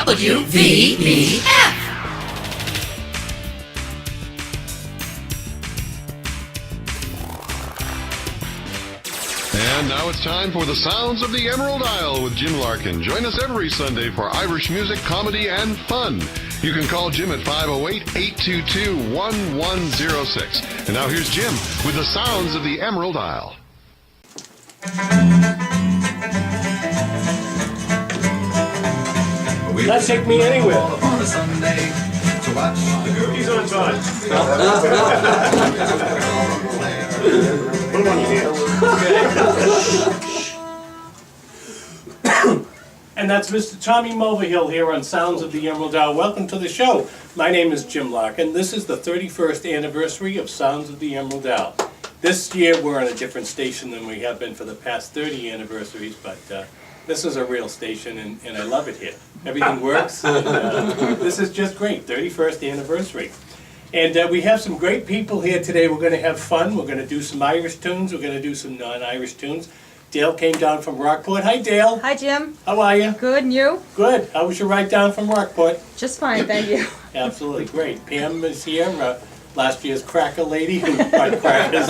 WVBF. And now it's time for the Sounds of the Emerald Isle with Jim Larkin. Join us every Sunday for Irish music, comedy, and fun. You can call Jim at 508-822-1106. And now here's Jim with the Sounds of the Emerald Isle. That'd take me anywhere. On a Sunday to watch the girls. He's on time. Put him on your hand. And that's Mr. Tommy Mulvihill here on Sounds of the Emerald Isle. Welcome to the show. My name is Jim Larkin. This is the 31st anniversary of Sounds of the Emerald Isle. This year we're on a different station than we have been for the past 30 anniversaries, but this is a real station and I love it here. Everything works and this is just great, 31st anniversary. And we have some great people here today. We're going to have fun. We're going to do some Irish tunes. We're going to do some non-Irish tunes. Dale came down from Rockport. Hi, Dale. Hi, Jim. How are you? Good, and you? Good. How was your ride down from Rockport? Just fine, thank you. Absolutely great. Pam is here, last year's cracker lady who brought crackers.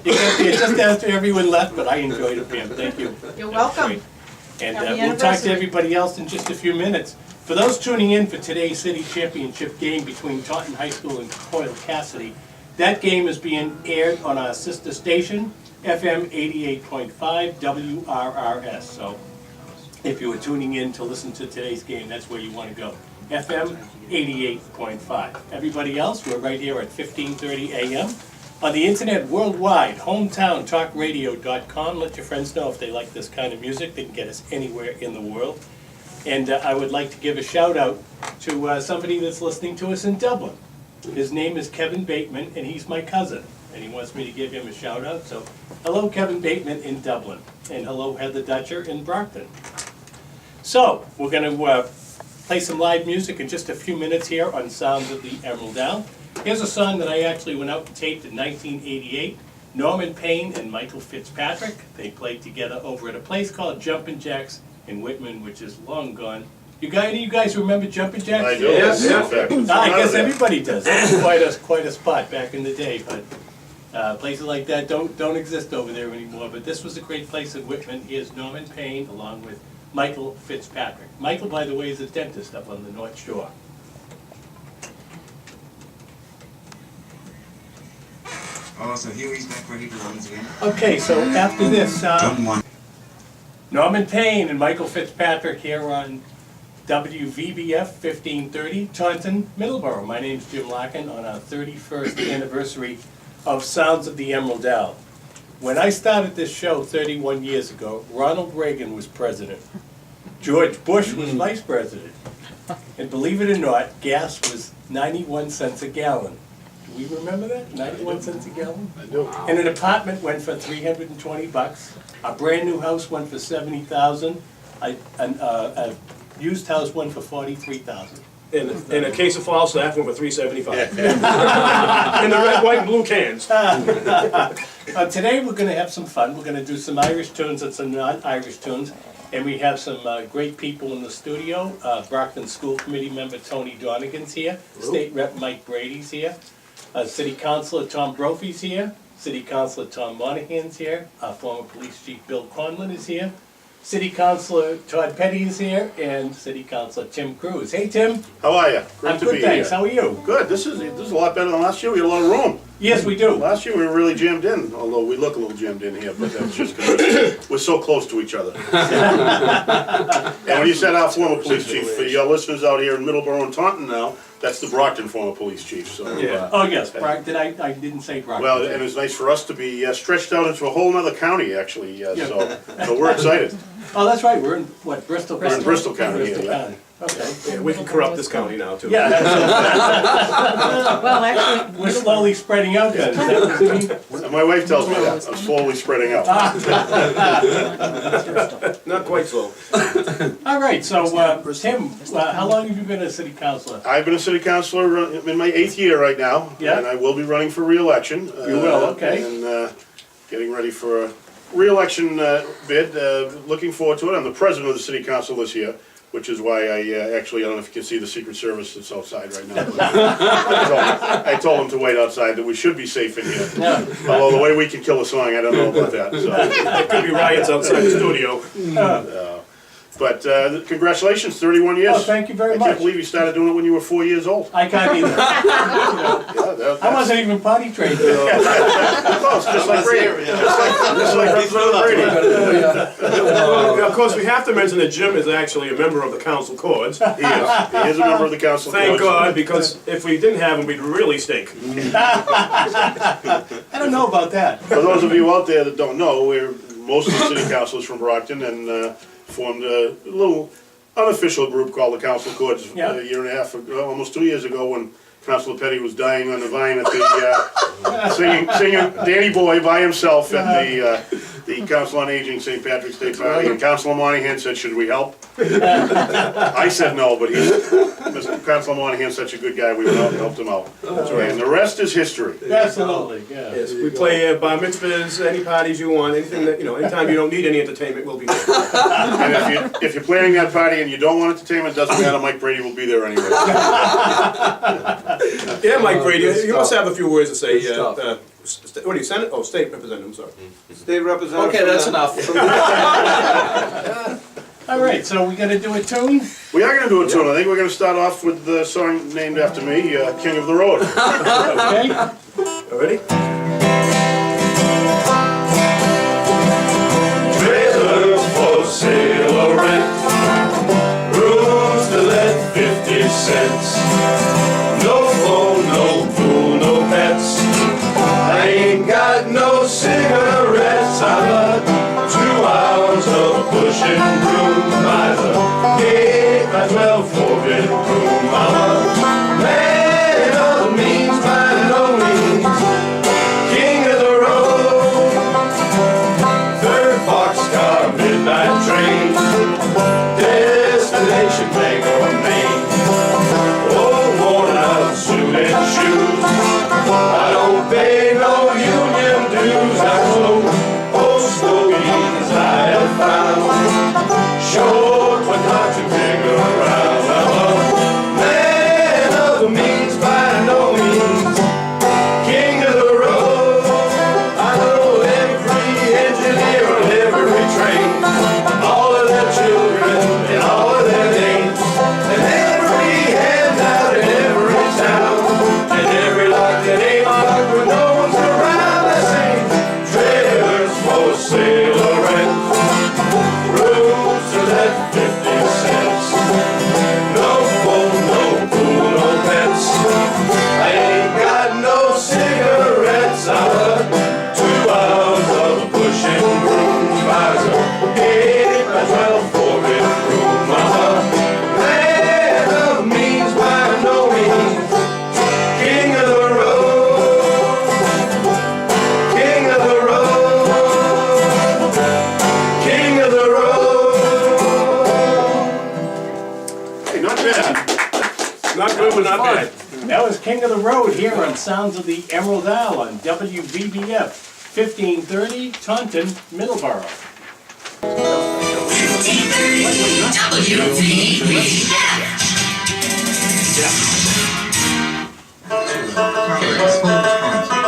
You got there just after everyone left, but I enjoyed it, Pam. Thank you. You're welcome. Great. And Happy we'll talk to anniversary. everybody else in just a few minutes. For those tuning in for today's city championship game between Taunton High School and Coyle Cassidy, that game is being aired on our sister station, FM 88.5 WRRS. So if you were tuning in to listen to today's game, that's where you want to go. FM 88.5. Everybody else, we're right here at 1530 AM. On the internet worldwide, hometowntalkradio.com. Let your friends know if they like this kind of music. They can get us anywhere in the world. And I would like to give a shout out to somebody that's listening to us in Dublin. His name is Kevin Bateman, and he's my cousin. And he wants me to give him a shout out. So hello, Kevin Bateman in Dublin. And hello, Heather Dutcher in Brockton. So we're going to play some live music in just a few minutes here on Sounds of the Emerald Isle. Here's a song that I actually went out and taped in 1988. Norman Payne and Michael Fitzpatrick. They played together over at a place called Jumpin' Jacks in Whitman, which is long gone. You guys remember Jumpin' Jacks? I do. Yes. Yeah. I guess everybody does. It was quite a spot back in the day, but places like that don't exist over there anymore. But this was a great place in Whitman. Here's Norman Payne along with Michael Fitzpatrick. Michael, by the way, is a dentist up on the North Shore. Oh, so here he's back where he belongs again. Okay, so after this, Drum one. Norman Payne and Michael Fitzpatrick here on WVBF 1530, Taunton, Middleborough. My name's Jim Larkin on our 31st anniversary of Sounds of the Emerald Isle. When I started this show 31 years ago, Ronald Reagan was president. George Bush was vice president. And believe it or not, gas was 91 cents a gallon. Do we remember that? 91 cents a gallon? I do. And an apartment went for $320. A brand new house went for $70,000. A used house went for $43,000. And a case of Falstaff went for $3.75. In the red, white, and blue cans. Today we're going to have some fun. We're going to do some Irish tunes and some non-Irish tunes. And we have some great people in the studio. Brockton School Committee member Tony Donegan's here. State Rep Mike Brady's here. City Councilor Tom Brophy's here. City Councilor Tom Monahan's here. Former Police Chief Bill Conlon is here. City Councilor Todd Petti is here. And City Councilor Tim Cruz. Hey, Tim. How are you? Great I'm to good, be thanks. here. How are you? Good. This is a lot better than last year. We had a lot of room. Yes, we do. Last year we were really jammed in, although we look a little jammed in here, but that's just because we're so close to each other. And when you said our former police chief, for your listeners out here in Middleborough and Taunton now, that's the Brockton former police chief. So, Yeah. Oh, yes. I didn't say Brockton. well, and it's nice for us to be stretched out into a whole other county, actually. So we're excited. Oh, that's right. We're in, what, Bristol? We're in Bristol County Bristol here, yeah. County. Okay. Yeah, we can corrupt this county now, too. Yeah, Well, actually, we're slowly spreading out then. Is that what you mean? And my wife tells me that. I'm slowly spreading out. Not quite so. All right, so Tim, how long have you been a city councilor? I've been a city councilor, I'm in my 8th year right now. Yeah. And I will be running for re-election. You will, okay. And getting ready for a re-election bid, looking forward to it. I'm the president of the city council this year. which is why I actually, I don't know if you can see the Secret Service that's outside right now. I told them to wait outside, that we should be safe in here. Although the way we can kill a song, I don't know about that, so. There could be riots outside the studio. But congratulations, 31 years. Oh, thank you very I much. can't believe you started doing it when you were 4 years old. I can't either. Yeah, I wasn't even potty trained. Close, just like Brady. Just like Representative Brady. Well, of course, we have to mention that Jim is actually a member of the Council Chords. He is a member of the Council. Thank God, because if we didn't have him, we'd really stink. I don't know about that. For those of you out there that don't know, we're most of the city councilors from Brockton, and formed a little unofficial group called the Council Chords a year and a half ago, almost 2 years ago, when Councilor Petti was dying on the vine at the singing Danny Boy by himself at the Council on Aging St. Patrick's Day party, and Councilor Monahan said, "Should we help?" I said no, but Mr. Councilor Monahan's such a good guy, we went out and helped him out. That's right. And the rest is history. Absolutely, yeah. Yes, we play bar mitzvahs, any parties you want, anything that, anytime you don't need any entertainment, we'll be there. And if you're planning that party and you don't want entertainment, doesn't matter, Mike Brady will be there anyway. Yeah, Mike Brady, you must have a few words to say. What do you, Senate? Oh, State Representative, I'm sorry. State Representative. Okay, that's enough. All right, so we gotta do a tune? We are going to do a tune. I think we're going to start off with the song named after me, King of the Road. Okay. Ready? Trailers for sale or rent, rooms to let 50 cents. No phone, no pool, no pets. I ain't got no cigarettes. I got 2 hours of pushing broom by the 8 by 12 4-bedroom. I'm a man of the means by no means, king of the road. 3rd boxcar, midnight train, destination Bangor, Maine. Oh, worn out suit and shoes, I don't pay no union dues. I smoke old stogies I have found, short but not too big around. I'm a man of the means by no means, king of the road. I know every engineer on every train, all of their children and all of their names, and every handout in every town, and every lock that ain't locked when no one's around. I sing trailers for sale or rent, rooms to let 50 cents. No phone, no pool, no pets. I ain't got no cigarettes. I got 2 hours of pushing brooms by the 8 by 12 4-bedroom. I'm a man of means by no means, king of the road, king of the road, king of the road. Hey, not bad. Not good, but not bad. That was King of the Road here on Sounds of the Emerald Isle on WVBF 1530, Taunton, Middleborough.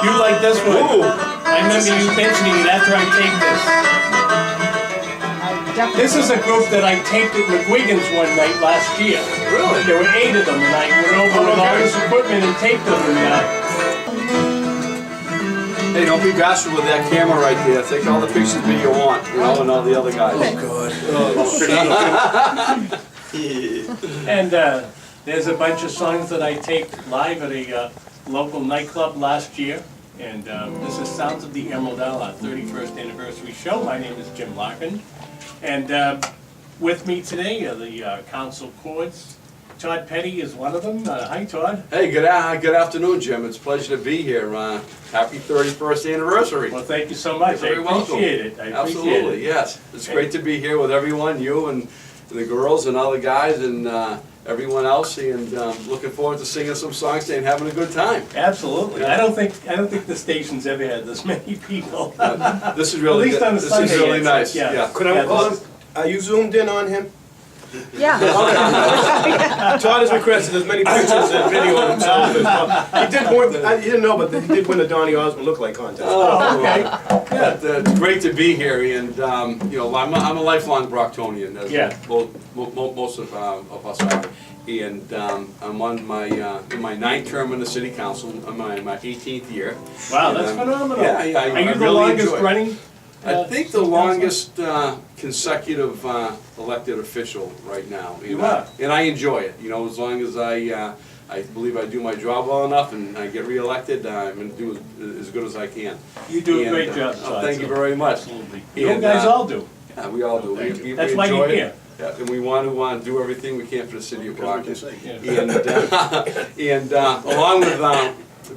You like this one? I remember you mentioning it after I taped this. This is a group that I taped at McGuigan's one night last year. Really? There were 8 of them, and I went over with all this equipment and taped them. Hey, don't be bashful with that camera right there. Take all the pictures that you want, and all the other guys. And there's a bunch of songs that I taped live at a local nightclub last year. And this is Sounds of the Emerald Isle, our 31st anniversary show. My name is Jim Larkin. And with me today are the Council Chords. Todd Petti is one of them. Hi, Todd. Hey, good afternoon, Jim. It's a pleasure to be here. Happy 31st anniversary. Well, thank you so much. You're very welcome. Appreciate it. I appreciate Absolutely, it. yes. It's great to be here with everyone, you and the girls and all the guys and everyone else, and looking forward to singing some songs today and having a good time. Absolutely. I don't think the station's ever had this many people. This is really At least on a this Sunday, is really it's- nice. yeah. Could I, are you zoomed in on him? Yeah. Todd has requested as many pictures and video of himself as possible. He did win, you didn't know, but he did win the Donnie Osmond lookalike contest. Oh, okay. It's great to be here, and you know, I'm a lifelong Brocktonian, as Yeah. most of us are. And I'm on my in my 9th term in the city council. I'm on my 18th year. Wow, And, that's phenomenal. Yeah, Are you I the really longest enjoy it. running? I think the longest consecutive elected official right now. You are. And I enjoy it. You know, as long as I believe I do my job well enough and I get reelected, I'm going to do as good as I can. You do a And, great job, Todd. Thank you very much. Absolutely. You And, guys all do. Yeah, we all do. Thank you. We That's why enjoy you're it. here. Yeah, and we want to do everything we can for the city of Brockton. Yeah. And along with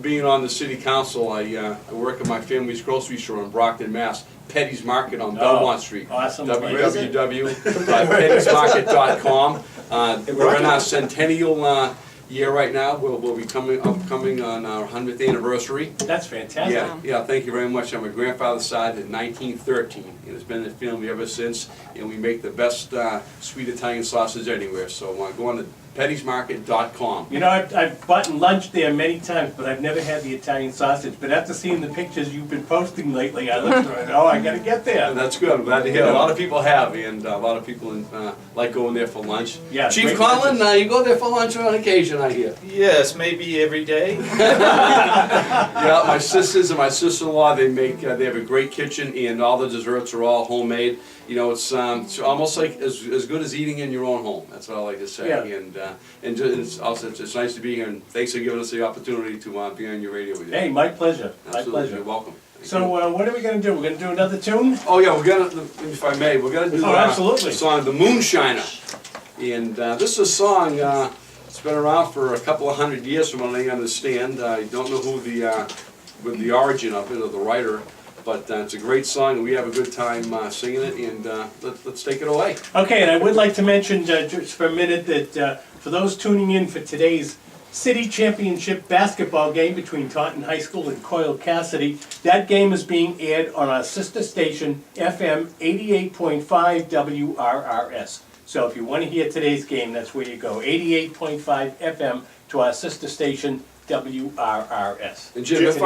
being on the city council, I work at my family's grocery store in Brockton, Mass. Petty's Market on Belmont Street. Awesome. www.pettysmarket.com. We're in our centennial year right now. We'll be upcoming on our 100th anniversary. That's fantastic. Yeah, thank you very much. On my grandfather's side in 1913, and it's been in the family ever since, and we make the best sweet Italian sausage anywhere, so go on to pettysmarket.com. You know, I've bought lunch there many times, but I've never had the Italian sausage. But after seeing the pictures you've been posting lately, I looked at it, oh, I gotta get there. That's good. I'm glad to hear. A lot of people have, and a lot of people like going there for lunch. Yeah, Chief great Conlon, lunches. you go there for lunch on occasion, I hear. Yes, maybe every day. Yeah, my sisters and my sister-in-law, they have a great kitchen, and all the desserts are all homemade. You know, it's almost like as good as eating in your own home. That's what I like to say. Yeah. And it's also it's nice to be here, and thanks for giving us the opportunity to be on your radio with you. Hey, my pleasure. My Absolutely, pleasure. you're welcome. Thank So you. what are we gonna do? We're gonna do another tune? Oh yeah, we're gonna, if I may, we're gonna do absolutely. a song, "The Moonshiner," and this is a song. It's been around for a couple of 100 years, from what I understand. I don't know who the origin of it or the writer. But it's a great song, and we have a good time singing it, and let's take it away. Okay, and I would like to mention just for a minute that for those tuning in for today's City Championship basketball game between Taunton High School and Coyle Cassidy, that game is being aired on our sister station, FM 88.5 WRRS. So if you want to hear today's game, that's where you go, 88.5 FM to our sister station, WRRS. And Jim, if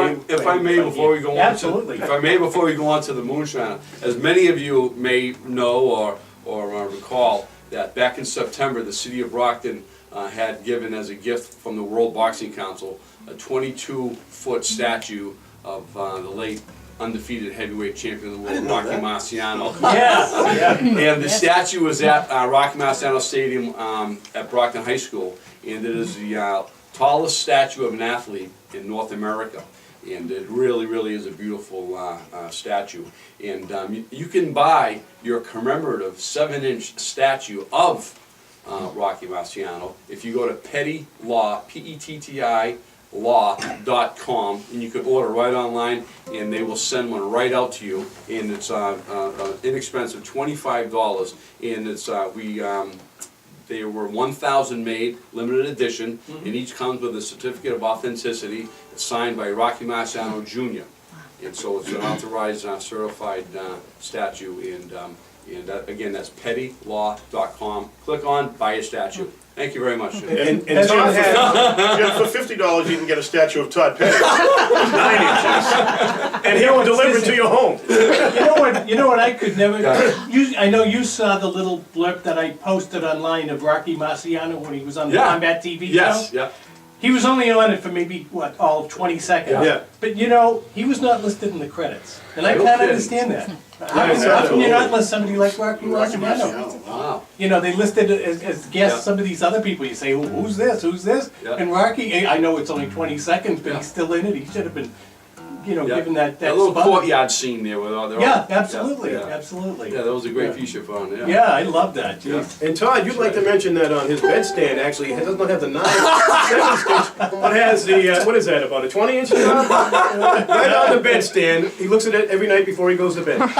I may, before we go on, Absolutely. before we go on to the Moonshiner, as many of you may know or recall, that back in September, the city of Brockton had given as a gift from the World Boxing Council a 22-foot statue of the late undefeated heavyweight champion of the world, Rocky Marciano. Yeah. And the statue was at Rocky Marciano Stadium at Brockton High School, and it is the tallest statue of an athlete in North America, and it really, really is a beautiful statue. And you can buy your commemorative 7-inch statue of Rocky Marciano if you go to Petti Law, P-E-T-T-I, law.com, and you can order right online, and they will send one right out to you, and it's inexpensive, $25, and it's they were 1,000 made, limited edition, and each comes with a certificate of authenticity. It's signed by Rocky Marciano Jr. And so it's an authorized, certified statue, and again, that's pettylaw.com. Click on, buy a statue. Thank you very much. And Todd for $50 you can get a statue of Todd Petti. 9 inches. And he will deliver it to your home. You know what I could never, I know you saw the little blurb that I posted online of Rocky Marciano when he was on the Combat TV show? Yes, yeah. He was only on it for maybe, all of 20 seconds. Yeah. But he was not listed in the credits. And I can't understand that. How come you're not list somebody like Rocky Marciano? Wow. They listed as guests some of these other people. You say, who's this, who's this? Yeah. And Rocky, I know it's only 20 seconds, but he's still in it. He should have been, given that little spot. courtyard scene there with all their Absolutely, Yeah. absolutely. Yeah, that was a great feature for him. Yeah, I love that. Yeah. Geez. And Todd, you'd like to mention that on his bedstand, actually, it does not have the 9 7-inch, but has the, what is that, about a 20-inch top? Right on the bedstand. He looks at it every night before he goes to bed. It's a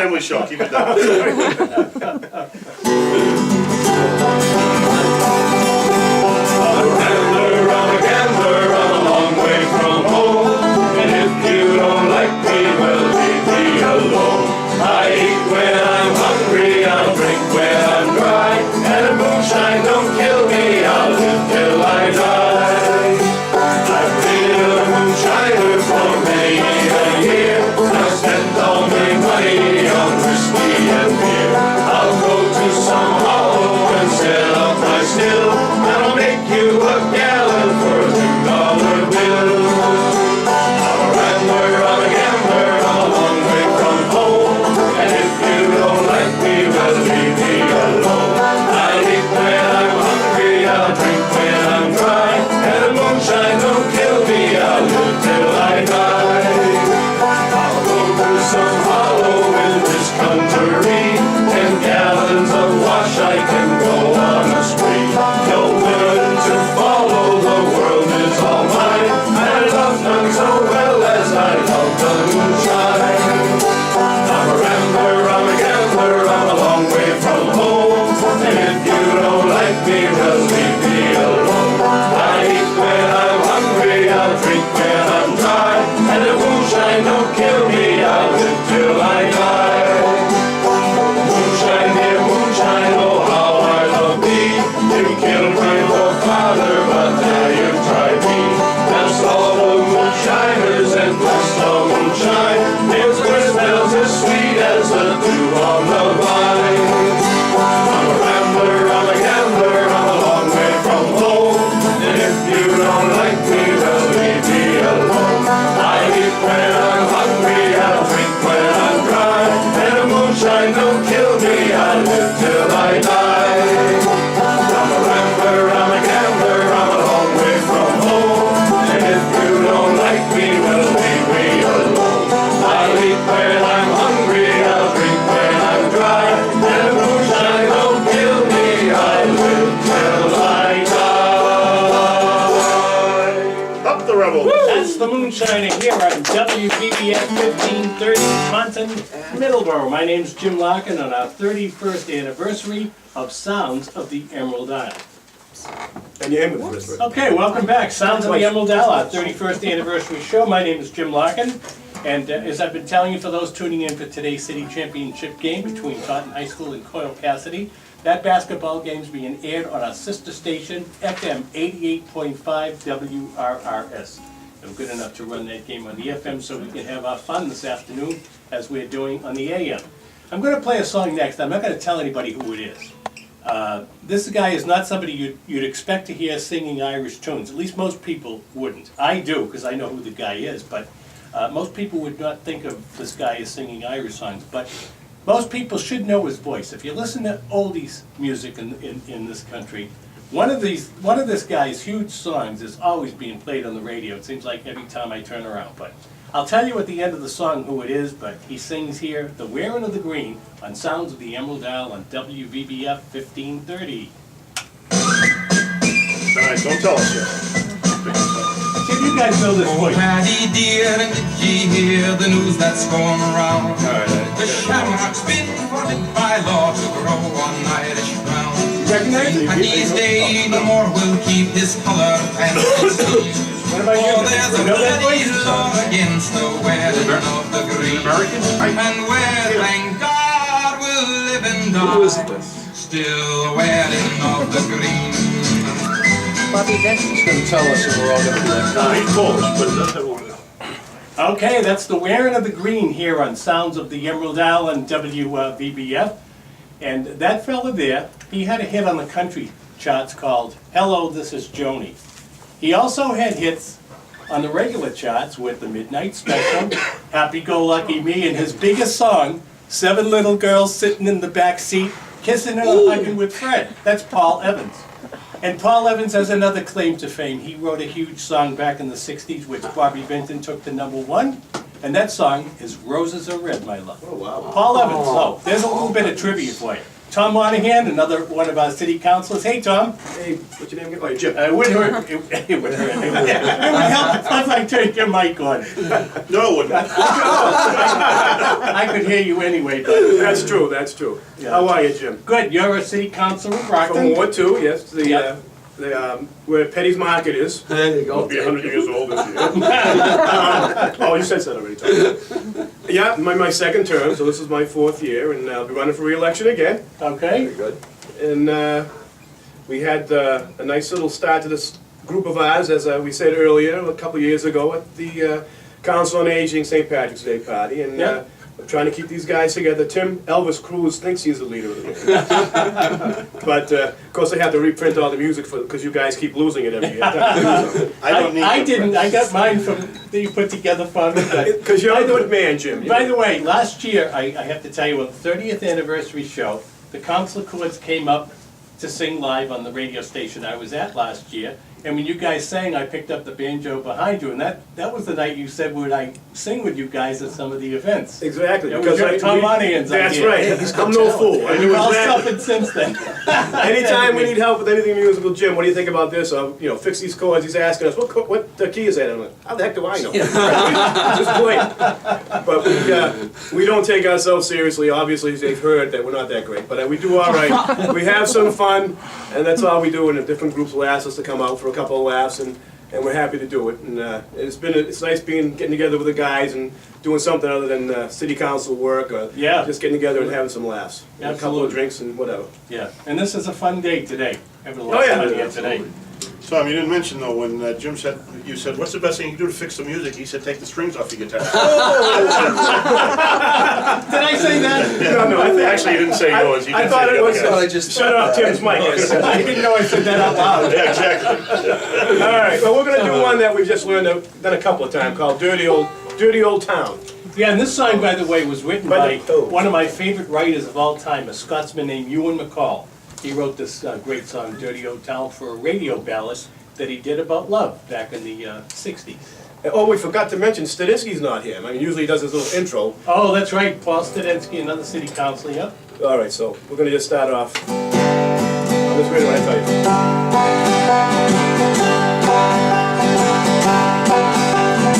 family show, keep it down. I'm a gambler, I'm a long way from home. And if you don't like me, well, leave me alone. I eat when I'm hungry, I'll drink when I'm dry. the Moonshiner here on WVBF 1530 Taunton, Middleborough. My name's Jim Larkin on our 31st anniversary of Sounds of the Emerald Isle. And your inventory. Okay, welcome back. Sounds of the Emerald Isle, our 31st anniversary show. My name is Jim Larkin, and as I've been telling you for those tuning in for today's city championship game between Taunton High School and Coyle Cassidy, that basketball game's being aired on our sister station, FM 88.5 WRRS. I'm good enough to run that game on the FM so we can have our fun this afternoon as we're doing on the AM. I'm going to play a song next. I'm not going to tell anybody who it is. This guy is not somebody you'd expect to hear singing Irish tunes. At least most people wouldn't. I do, because I know who the guy is, but most people would not think of this guy as singing Irish songs. But most people should know his voice. If you listen to oldies music in this country, one of this guy's huge songs is always being played on the radio. It seems like every time I turn around. But I'll tell you at the end of the song who it is, but he sings here, The Wearing of the Green, on Sounds of the Emerald Isle on WVBF 1530. Nice, don't tell us yet. See if you guys know this voice. Paddy dear, and did ye hear the news that's going around? The shamrock's been voted by law to grow on Irish ground. And these days the more will keep his colour and his sleeve. What about you? Oh, there's a You know that bloody voice? law against the wearing of the green. And where, thank God, we'll live and die, still wearing of the green. Bobby Vincent. He's gonna tell us if we're all gonna be like that. He's Polish, but that's what Okay, that's The Wearing of the Green here on Sounds of the Emerald Isle on WVBF. And that fella there, he had a hit on the country charts called Hello, This Is Joni. He also had hits on the regular charts with the Midnight Special, Happy Go Lucky Me, and his biggest song, Seven Little Girls Sitting in the Back Seat, Kissing and Hugging with Fred. That's Paul Evans. And Paul Evans has another claim to fame. He wrote a huge song back in the 60s, which Bobby Vinton took to #1. And that song is Roses Are Red, My Love. Oh, wow. Paul Evans. So there's a little bit of trivia for you. Tom Monahan, another one of our city councilors. Hey, Tom. Hey, what's your name again? Oh, Jim. It would hurt. It would hurt. It would help if I turned your mic on. No, it wouldn't. I could hear you anyway, but That's true, that's true. Yeah. How are you, Jim? good. You're a city councilor in From Brockton. Ward 2, yes, Yep. where Petty's Market is. There you I'll go. be 100 years old this year. Oh, you said that already, Tom. Yeah, my second term, so this is my 4th year, and I'll be running for re-election again. Okay. Good. And we had a nice little start to this group of ours, as we said earlier, a couple of years ago at the Council on Aging St. Patrick's Day party. And Yeah. I'm trying to keep these guys together. Tim Elvis Cruz thinks he's the leader of the game. But of course they have to reprint all the music because you guys keep losing it every year. I don't need I to didn't. I practice. got mine from that you put together for me. but- Because you're a good man, Jim. By the way, last year, I have to tell you, on the 30th anniversary show, the Council Chords came up to sing live on the radio station I was at last year. And when you guys sang, I picked up the banjo behind you, and that was the night you said, would I sing with you guys at some of the events? Exactly. It was because Tom Monahan's That's idea. right. I'm no fool. I And knew we've all exactly. suffered since then. Anytime we need help with anything musical, Jim, what do you think about this? Fix these chords. He's asking us, what key is that? I'm like, how the heck do I know? Just play it. But we don't take ourselves seriously. Obviously, they've heard that we're not that great. But we do all right. We have some fun, and that's all we do. And the different groups will ask us to come out for a couple of laughs, and we're happy to do it. And it's nice getting together with the guys and doing something other than city council work or Yeah. just getting together and having some laughs. And a couple of Absolutely. drinks and whatever. Yeah, and this is a fun day today. Having a Oh, lot yeah, of fun here absolutely. today. Tom, you didn't mention though, when Jim said, you said, what's the best thing you can do to fix the music? He said, take the strings off your guitar. Did I say that? No, I think Actually, you didn't say yours. You I did thought say it the was. other guy's. Shut off Tim's mic. Yes. I didn't know I said that out loud. Yeah, exactly. All right. Well, we're gonna do one that we've just done a couple of times called "Dirty Old Town." Yeah, and this song, by the way, was written By by the Toads. one of my favorite writers of all time, a Scotsman named Ewan McCall. He wrote this great song, Dirty Old Town, for a radio ballad that he did about love back in the 60s. Oh, we forgot to mention Stadinsky's not here. I mean, usually he does his little intro. Oh, that's right, Paul Stadinsky, another city councilor, yep. All right, so we're gonna just start off. On this radio, I tell you.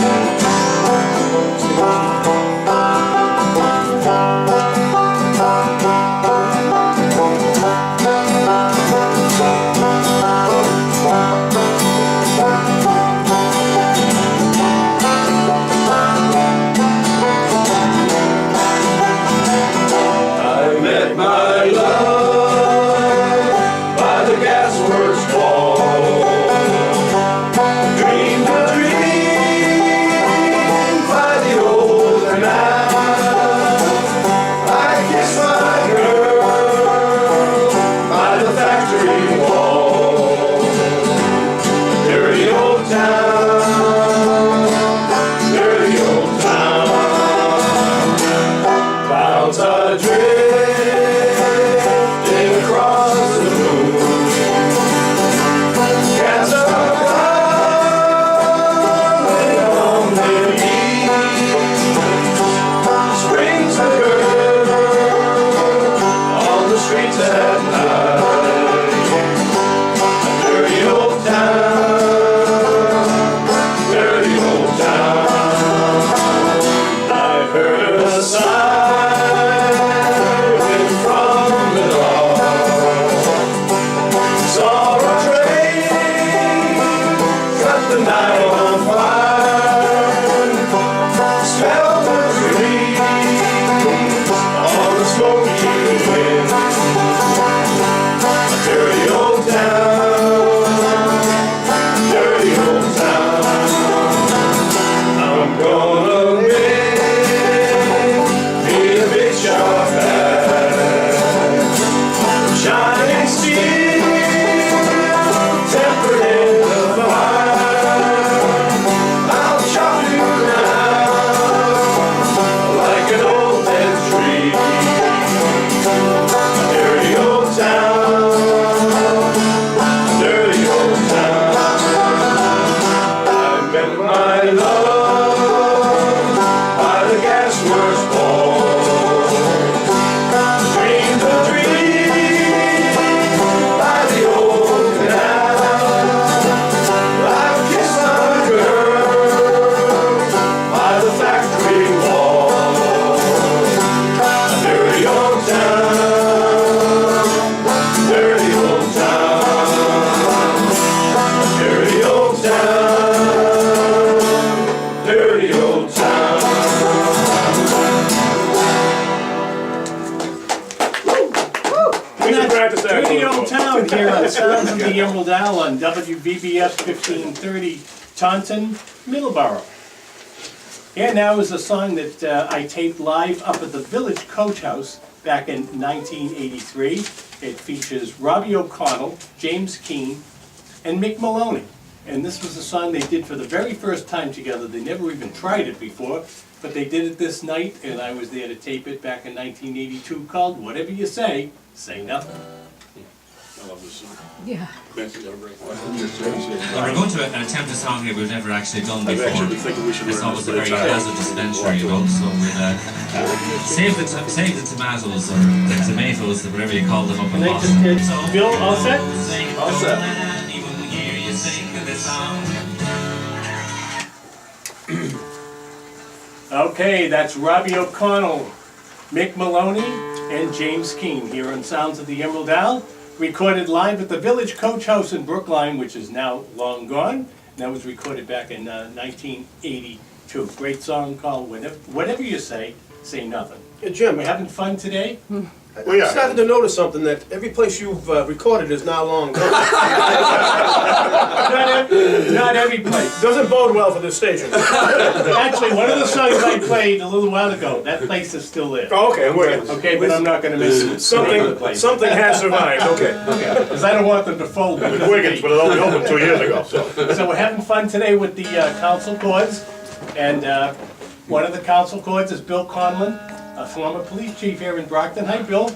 old town here on Sounds of the Emerald Isle on WVBF 1530, Taunton, Middleborough. And now is a song that I taped live up at the Village Coach House back in 1983. It features Robbie O'Connell, James Keane, and Mick Maloney. And this was a song they did for the very first time together. They never even tried it before, but they did it this night, and I was there to tape it back in 1982, called Whatever You Say Nothing. I love this song. Yeah. Nancy's got a great voice. We're going to attempt a song here we've never actually done I've before. actually been thinking we should It's learn always this, a but very it's hazardous venture, you know, so we'll save the tomatoes or the tomatoes, or whatever you call them up in Boston. Bill, all set? All set. Even when you hear you sing this song. Okay, that's Robbie O'Connell, Mick Maloney, and James Keane here on Sounds of the Emerald Isle, recorded live at the Village Coach House in Brookline, which is now long gone. And that was recorded back in 1982. Great song called Whatever You Say Nothing. Hey, Jim, We having fun today? Well, yeah. I started to notice something, that every place you've recorded is now long gone. Not every place. Doesn't bode well for this station. Actually, one of the songs I played a little while ago, that place is still there. Oh, okay, I'm with you. Okay, but I'm not going to miss it. Something has survived, okay. Because I don't want them to fold. With Wiggins, but it only opened 2 years ago, so. So we're having fun today with the Council Chords, and one of the Council Chords is Bill Conlon, a former police chief here in Brockton. Hi, Bill.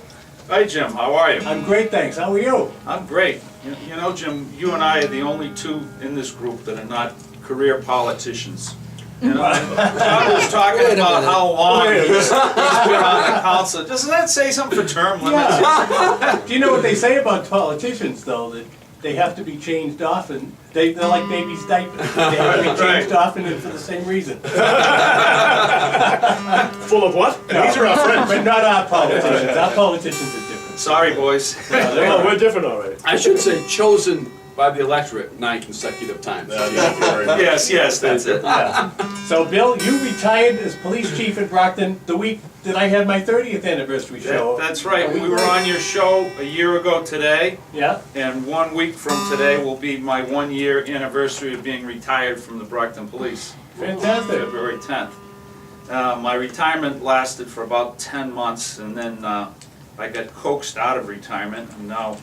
Hi, Jim. How are you? I'm great, thanks. How are you? I'm great. You know, Jim, you and I are the only two in this group that are not career politicians. You know, Todd was talking about how long he's been on the council. Doesn't that say something for term limits? Yeah. Do you know what they say about politicians, though? That they have to be changed often. They're like baby's diapers. They have to be changed often and for the same reason. Full of what? No, These are our friends. but not our politicians. Our politicians are different. Sorry, boys. Oh, we're different already. I should say chosen by the electorate 9 consecutive times. Yes, that's it. Yeah. So, Bill, you retired as police chief in Brockton the week that I had my 30th anniversary show. That's right. We were on your show a year ago today. Yeah. And 1 week from today will be my 1 year anniversary of being retired from the Brockton Police. Fantastic. February 10th. My retirement lasted for about 10 months, and then I got coaxed out of retirement. I'm now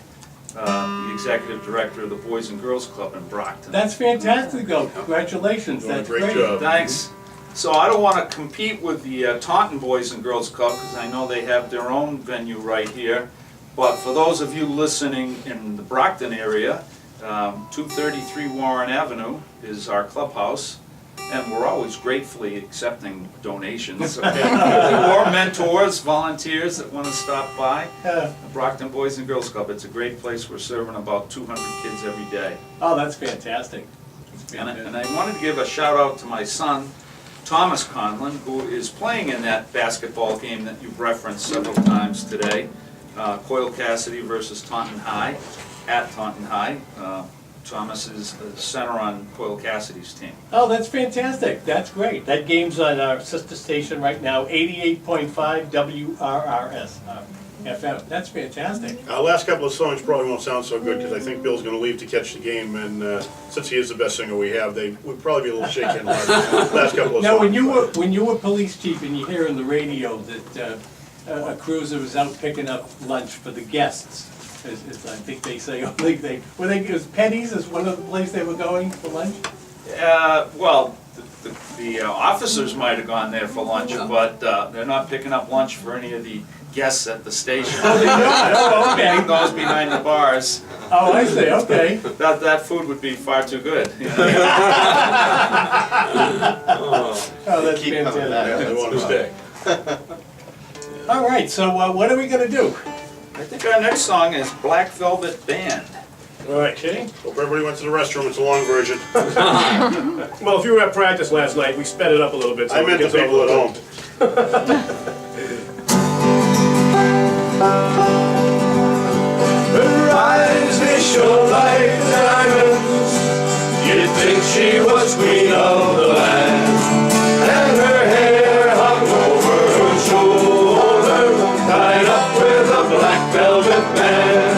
the executive director of the Boys and Girls Club in Brockton. That's fantastic, though. Congratulations. Doing a That's great great. job. Thanks. So I don't want to compete with the Taunton Boys and Girls Club, because I know they have their own venue right here. But for those of you listening in the Brockton area, 233 Warren Avenue is our clubhouse, and we're always gratefully accepting donations. Or mentors, volunteers that want to stop by. The Brockton Boys and Girls Club, it's a great place. We're serving about 200 kids every day. Oh, that's fantastic. And I wanted to give a shout out to my son, Thomas Conlon, who is playing in that basketball game that you've referenced several times today, Coyle Cassidy versus Taunton High, at Taunton High. Thomas is the center on Coyle Cassidy's team. Oh, that's fantastic. That's great. That game's on our sister station right now, 88.5 WRRS FM. That's fantastic. Last couple of songs probably won't sound so good because I think Bill's going to leave to catch the game, and since he is the best singer we have, they would probably be a little shaky in the last couple of Now, songs. when you were police chief and you hear on the radio that a cruiser was out picking up lunch for the guests, as I think they say, it was Petty's is one of the places they were going for lunch? Well, the officers might have gone there for lunch, but they're not picking up lunch for any of the guests at the station. Oh, they're not? Oh, okay. Picking those behind the bars. Oh, I see, okay. That food would be far too good. You know? Oh, that's Yeah, fantastic. they want to stay. All right, so what are we gonna do? I think our next song is Black Velvet Band. All right. Okay. Hope everybody went to the restroom. It's a long version. Well, if you were at practice last night, we sped it up a little bit. So I meant the people at home. Her eyes, they shone like diamonds. You'd think she was queen of the land. And her hair hung over her shoulder, tied up with a black velvet band.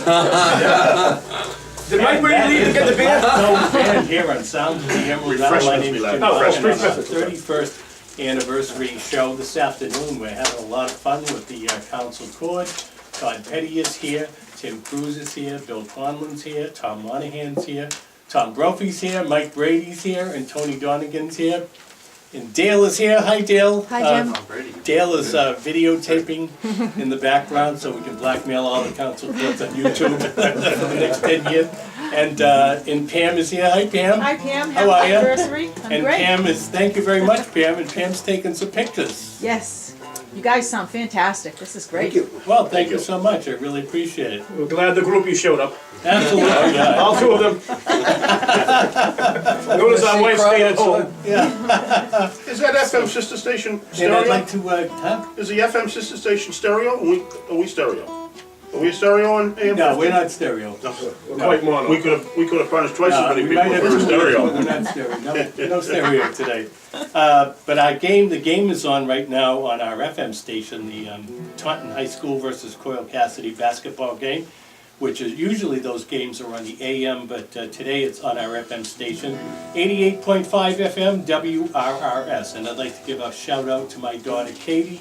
Did Mike Brady leave to get the beer? No, band here on Sounds of the Emerald Isle. My name is Jim Oh, Larkin. fresh On our refreshments. 31st anniversary show this afternoon. We're having a lot of fun with the Council Chords. Todd Petti is here, Tim Cruz is here, Bill Conlon's here, Tom Monahan's here, Tom Brophy's here, Mike Brady's here, and Tony Donegan's here. And Dale is here. Hi, Dale. Hi, Jim. Dale is videotaping in the background so we can blackmail all the council clerks on YouTube for the next 10 years. And Pam is here. Hi, Pam. Hi, Pam. How are Happy ya? anniversary. I'm And great. Pam is, thank you very much, Pam. And Pam's taking some pictures. Yes. You guys sound fantastic. This is great. Thank you. Well, thank you so much. I really appreciate it. We're glad the groupies showed up. Absolutely. Yeah. All two of them. Notice our wife's staying at home. Yeah. Is that FM sister station And I'd stereo? like to, huh? Is the FM sister station stereo? Are we stereo? Are we a stereo on AM? No, we're not stereo. We're quite mono. We could have punished twice as many we might people have for two, stereo. but we're not stereo. No stereo today. But the game is on right now on our FM station, the Taunton High School versus Coyle Cassidy basketball game, which is usually those games are on the AM, but today it's on our FM station, 88.5 FM WRRS. And I'd like to give a shout out to my daughter Katie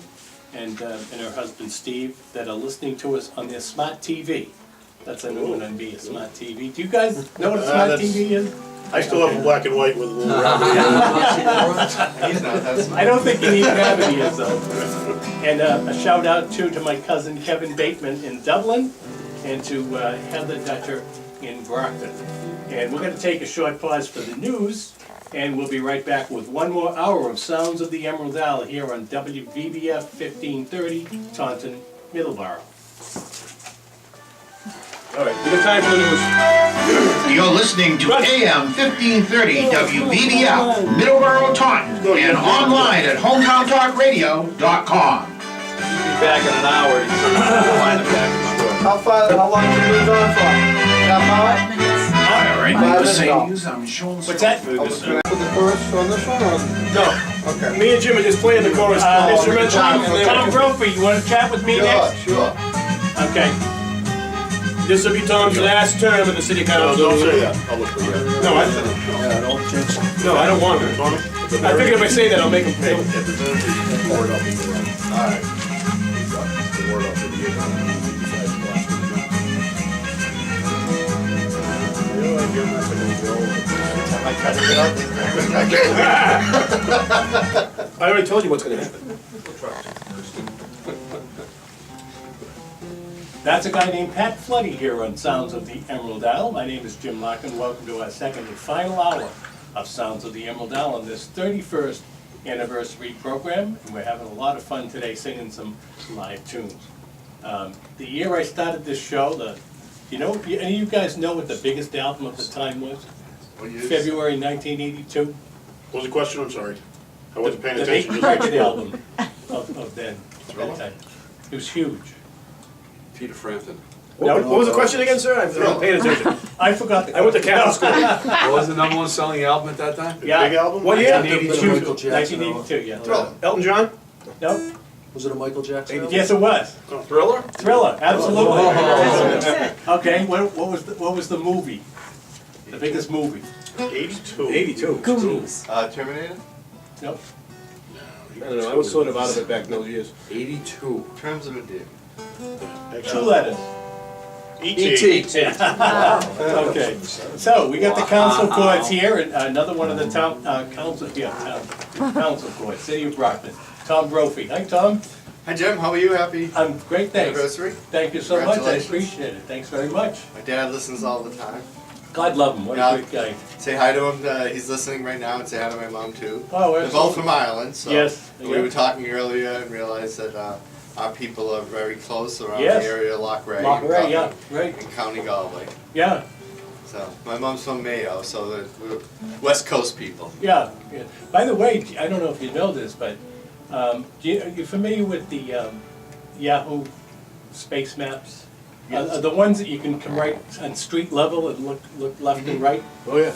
and her husband Steve that are listening to us on their smart TV. That's a new one on me, a smart TV. Do you guys know what a smart TV is? I still have a black and white with a little round. I don't think you need gravity as though. And a shout out too to my cousin Kevin Bateman in Dublin and to Heather Dutcher in Brockton. And we're gonna take a short pause for the news and we'll be right back with one more hour of Sounds of the Emerald Isle here on WVBF 1530, Taunton, Middleborough. All right, we got time for the news. You're listening to AM 1530 WVBF, Middleborough, Taunton, and online at hometowntalkradio.com. Back in an hour, you can find it back in my door. How long did we go for? Half hour? 5 minutes. All right, 5 Mercedes, I'm showing What's that? Put the chorus on this one or? No. Okay. Me and Jim are just playing the chorus instrumental. Tom Brophy, you wanna chat with me next? Sure. Okay. This will be Tom's last term in the city No, council. don't say that publicly. No, no, I don't want it. I figured if I say that, I'll make him pay. I already told you what's gonna happen. That's a guy named Pat Floody here on Sounds of the Emerald Isle. My name is Jim Larkin. Welcome to our second and final hour of Sounds of the Emerald Isle on this 31st anniversary program. And we're having a lot of fun today singing some live tunes. The year I started this show, any of you guys know what the biggest album of the time was? February 1982. What was the question? I'm sorry. I wasn't paying The attention. big record album of then. That time. It was huge. Peter Frampton. What was the question again, sir? I'm not paying attention. I forgot the I went to Catholic school. What was the number one selling album at that time? Yeah. Big album? What year? 1982, 1982, yeah. Elton John? No? Was it a Michael Jackson album? Yes, it was. Thriller? Thriller, absolutely. Oh. Okay, what was the movie? The biggest movie? 82. 82. Goonies. Terminator? Nope. I don't know, I was sort of out of it back in those years. 82. Terms of a Deal. Two letters. E.T. Okay, so we got the council chords here, and another one of the council chords, City of Brockton. Tom Brophy. Hi, Tom. Hi, Jim. How are you? Happy I'm great, thanks. anniversary? Thank you so much, I Congratulations. appreciate it. Thanks very much. My dad listens all the time. God love him, what a Yeah. great guy. Say hi to him. He's listening right now, and say hi to my mom too. Oh, They're both absolutely. from Ireland, so Yes, we yeah. were talking earlier and realized that our people are very close around Yes. the area, Lochray, Monterey, yeah, right, in County Galway. yeah. So my mom's from Mayo, so we're West Coast people. Yeah, yeah. By the way, I don't know if you know this, but are you familiar with the Yahoo space maps? Yes. The ones that you can come right on street level and look left and right? Oh, yeah.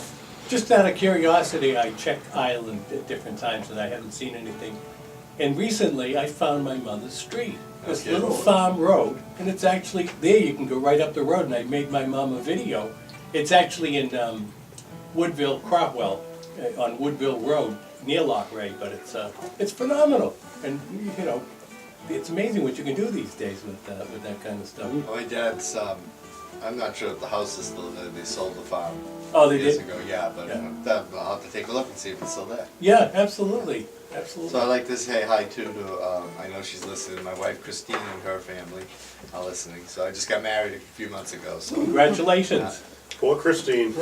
Just out of curiosity, I checked Ireland at different times and I haven't seen anything. And recently, I found my mother's street, this little farm road, and it's actually, there you can go right up the road, and I made my mom a video. It's actually in Woodville, Cropwell, on Woodville Road, near Loch Ray, but it's phenomenal. And, you know, it's amazing what you can do these days with that kind of stuff. My dad's, I'm not sure if the house is still there, they sold the farm. Oh, they years did? ago, yeah, but I'll have to take a look and see if it's still there. Yeah, absolutely, absolutely. So I'd like to say hi too to, I know she's listening, my wife Christine and her family are listening. So I just got married a few months ago, so. Congratulations. Poor Christine.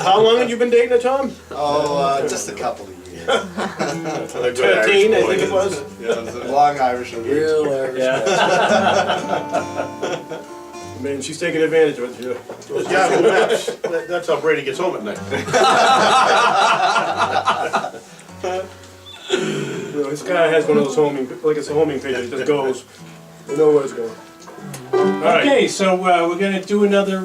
How long have you been dating her, Tom? Oh, just a couple of years. 13, I think it was. Yeah, it was a long Irish engagement. Real Irish. Yeah. Man, she's taking advantage of it. Those Yahoo Maps, that's how Brady gets home at night. You know, his car has one of those homing, like it's a homing page, it just goes. You know where it's going. Okay, so we're going to do another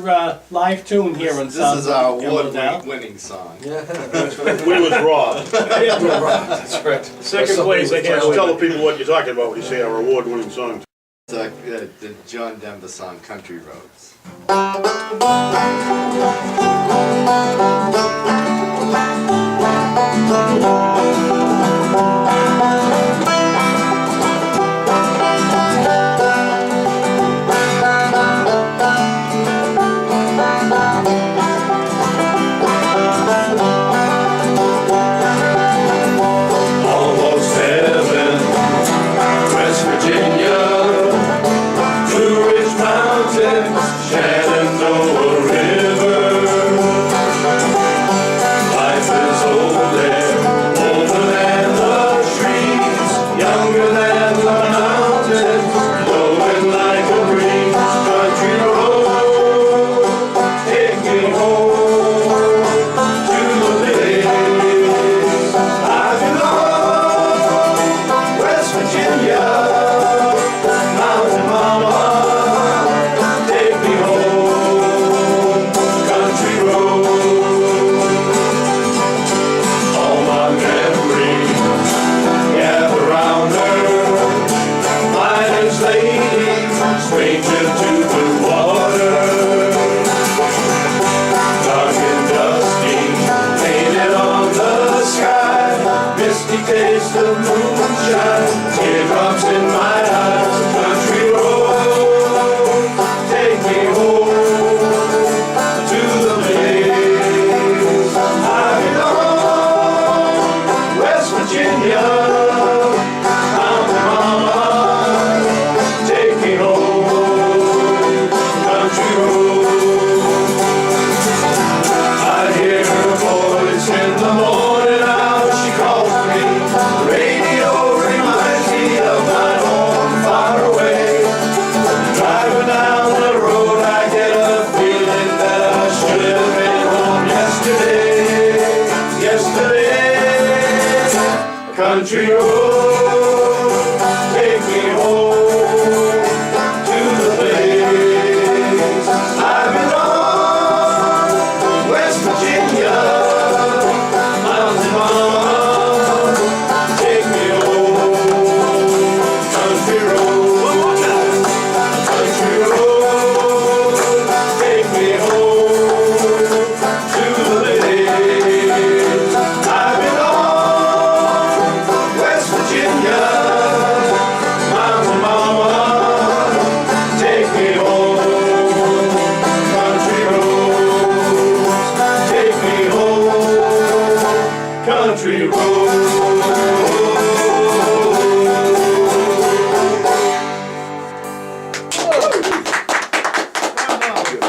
live tune here on This Sounds is our of Emerald Isle. award-winning song. We was robbed. That's right. Second place, I can't Just tell the people what you're talking about when you say our award-winning song. It's the John Denver song, Country Roads. Almost heaven, West Virginia, Blue Ridge Mountains, Shenandoah River. Life is old there, older than the trees, younger than the mountains, blowing like a breeze. Country road, take me home to the place I belong. West Virginia, Mountain Mama, take me home, country road. All my memories gather round her, miner's lady, stranger to the water. Dark and dusty, painted on the sky, misty taste of moonshine, teardrops in my eyes. Country road, take me home to the place I belong. West Virginia, Mountain Mama, take me home, country road. I hear her voice in the morning hour, she calls me. The radio reminds me of my home far away. Driving down the road, I get a feeling that I should have been home yesterday. Country road, take me home to the place I belong. West Virginia, Mountain Mama, take me home. Country road, country road, take me home to the place I belong. West Virginia, Mountain Mama, take me home. Country roads, take me home. Country roads.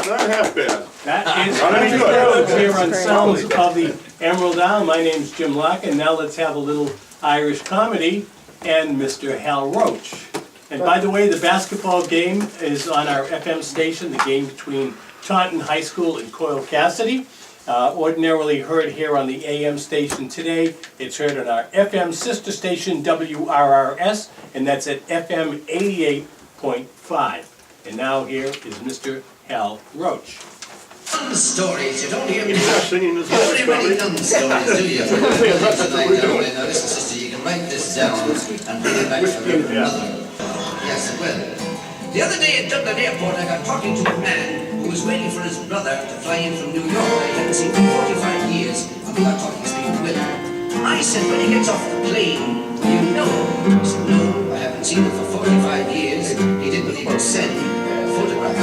Not half bad. That is Not any Country good. Roads here on Sounds of the Emerald Isle. My name's Jim Larkin. Now let's have a little Irish comedy and Mr. Hal Roach. And by the way, the basketball game is on our FM station, the game between Taunton High School and Coyle Cassidy. Ordinarily heard here on the AM station today. It's heard on our FM sister station, WRRS, and that's at FM 88.5. And now here is Mr. Hal Roach. nun stories. You don't hear me. He's not singing this You don't hear many comedy. nun stories, do you? Now listen, sister, you can write this down and bring it back for your mother. Yes, it will. The other day at Dublin Airport, I got talking to a man who was waiting for his brother to fly in from New York. I hadn't seen him for 45 years, and we got talking speaking with him. I said, when he gets off the plane, you know him? He said, no, I haven't seen him for 45 years. He didn't even send a photograph.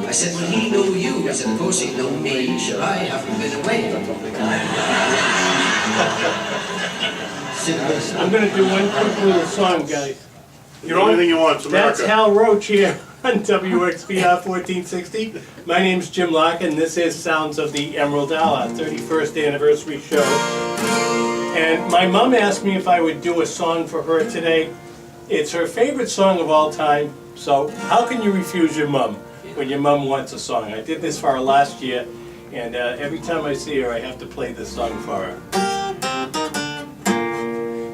I said, well, he know you. He said, of course he know me. Sure, I haven't been away. I'm gonna do one quick little song, guys. You know anything you want, it's America. That's Hal Roach here on WXVR 1460. My name's Jim Larkin. This is Sounds of the Emerald Isle, our 31st anniversary show. And my mom asked me if I would do a song for her today. It's her favorite song of all time, so how can you refuse your mom when your mom wants a song? I did this for her last year, and every time I see her, I have to play this song for her.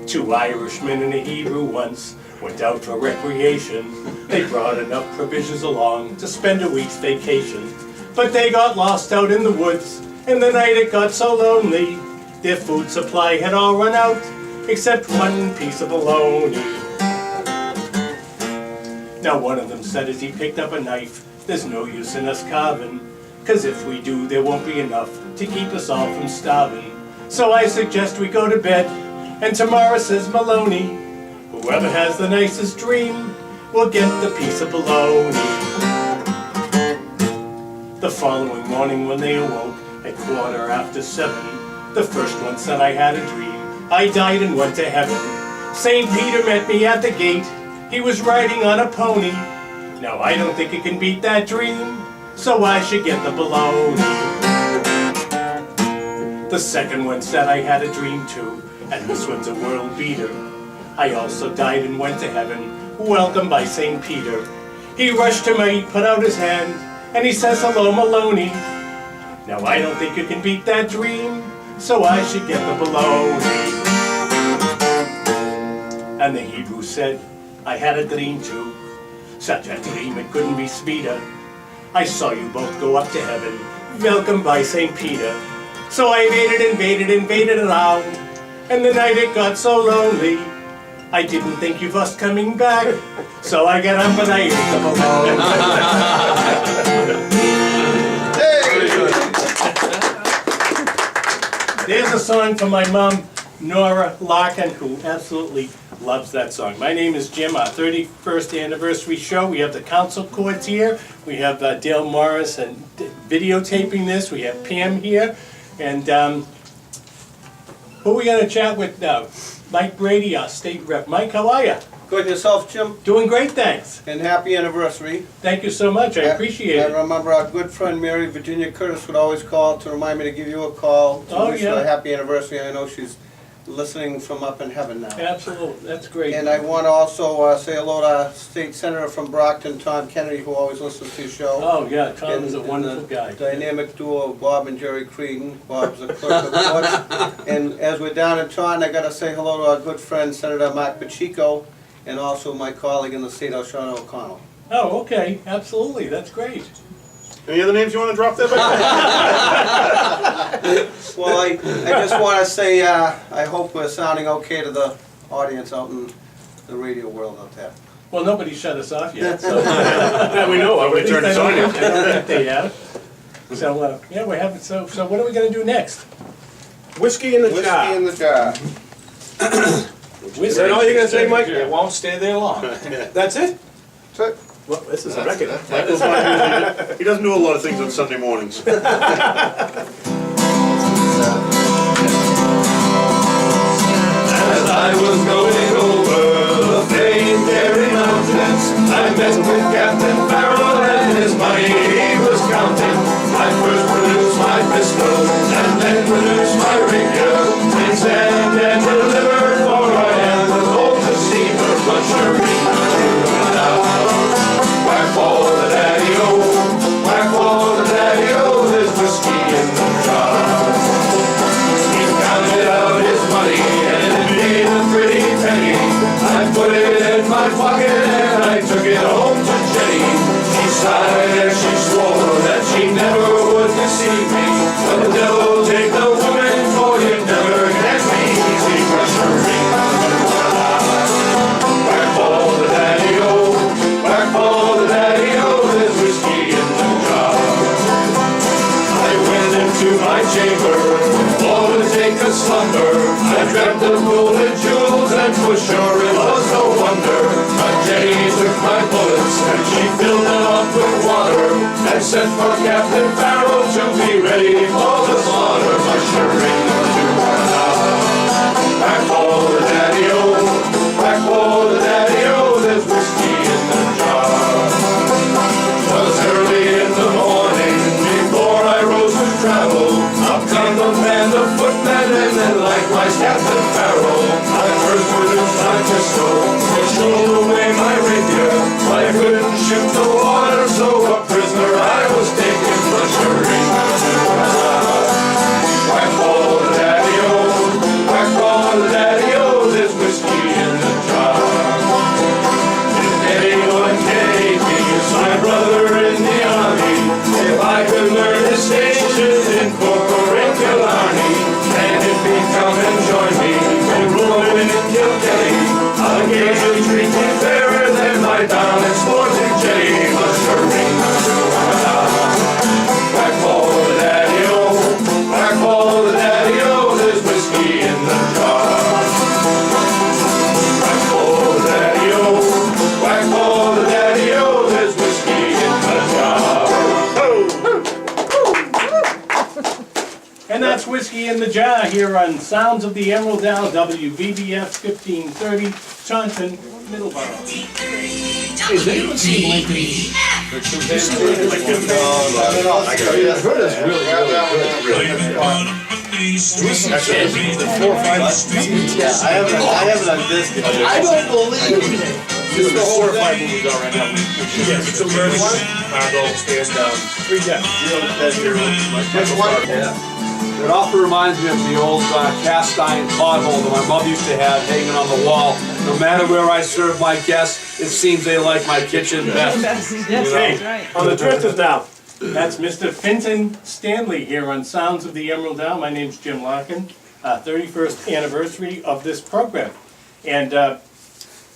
Two Irishmen and a Hebrew once went out for recreation. They brought enough provisions along to spend a week's vacation. But they got lost out in the woods, and the night it got so lonely. Their food supply had all run out, except one piece of bologna. Now one of them said as he picked up a knife, there's no use in us carving, 'cause if we do, there won't be enough to keep us all from starving. So I suggest we go to bed, and tomorrow, says Maloney, whoever has the nicest dream will get the piece of bologna. The following morning when they awoke at 7:15, the first one said, I had a dream. I died and went to heaven. St. Peter met me at the gate. He was riding on a pony. Now I don't think it can beat that dream, so I should get the bologna. The second one said, I had a dream too, and this one's a world beater. I also died and went to heaven, welcomed by St. Peter. He rushed to me, put out his hand, and he says, hello, Maloney. Now I don't think you can beat that dream, so I should get the bologna. And the Hebrew said, I had a dream too, such a dream it couldn't be sweeter. I saw you both go up to heaven, welcomed by St. Peter. So I invaded around, and the night it got so lonely. I didn't think you was coming back, so I got up and I ate the bologna. There's a song for my mom, Nora Larkin, who absolutely loves that song. My name is Jim, our 31st anniversary show. We have the Council Chords here. We have Dale Morris and videotaping this. We have Pam here. And who are we going to chat with now? Mike Brady, our state rep. Mike, how are you? Good, yourself, Jim? Doing great, thanks. And happy anniversary. Thank you so much, I appreciate it. I remember our good friend Mary Virginia Curtis would always call to remind me to give you a call to wish you a happy anniversary. I know she's listening from up in heaven now. Absolutely, that's great. And I want to also say hello to our state senator from Brockton, Tom Kennedy, who always listens to your show. Oh, yeah, Tom is a wonderful guy. Dynamic duo of Bob and Jerry Creedon. Bob's the clerk of courts. And as we're down in Taunton, I got to say hello to our good friend Senator Mark Pacheco, and also my colleague in the state, Sean O'Connell. Oh, okay, absolutely, that's great. Any other names you want to drop there? Well, I just want to say I hope we're sounding okay to the audience out in the radio world out there. Well, nobody shut us off yet, so. That we know of, we turned us on. I don't think they have. So, yeah, we're having, so what are we gonna do next? Whiskey in the jar. Whiskey in the jar. Is that all you're going to say, Mike? It won't stay there long. That's it? That's it. Well, this is a record. Michael's not usually, he doesn't do a lot of things on Sunday mornings. As I was going over the famed Derry Mountains, I met with Captain Farrell and his money he was counting. I first produced my pistol and then produced my rapier, and send and deliver, for I am the bold deceiver, butchery. Whack for the daddy-o, there's whiskey in the jar. thunder. I dreamt of golden jewels, and for sure it was no wonder. But Jenny took my bullets, and she filled them up with water, and sent for Captain Farrell to be ready for the slaughter. Mushering to back for the daddy-o, back for the daddy-o, there's whiskey in the jar. 'Twas early in the morning, before I rose to travel, up came the man, the footman, and then likewise Captain Farrell. I first produced my pistol, which rolled away my rapier. I couldn't shoot the water, so a prisoner I was taken, butchering to whack for the daddy-o, whack for the daddy-o, there's whiskey in the jar. If anyone can hate me, it's my brother in the army. If I could learn his station in Corcoran, Killarney, and if he'd come and join me in ruling in Kilkenny, I'll occasionally treat me fairer than my down and sporting Jenny. Mushering to back for the daddy-o, back for the daddy-o, there's whiskey in the jar. Back for the daddy-o, back for the daddy-o, there's whiskey in the jar. And that's Whiskey in the Jar here on Sounds of the Emerald Isle, WVBF 1530, Taunton, Middleborough. Has anyone seen Lincoln? I heard it's really good. Actually, the 4 or 5. Yeah, I haven't on this. I don't believe it. There's 4 or 5 movies out right now. Yes, it's a murder, Chicago, and 3 deaths. Which one? Yeah. It often reminds me of the old cast iron pothole that my mom used to have hanging on the wall. No matter where I serve my guests, it seems they like my kitchen best. Yes, that's right. On the drifters now. That's Mr. Finton Stanley here on Sounds of the Emerald Isle. My name's Jim Larkin. 31st anniversary of this program. And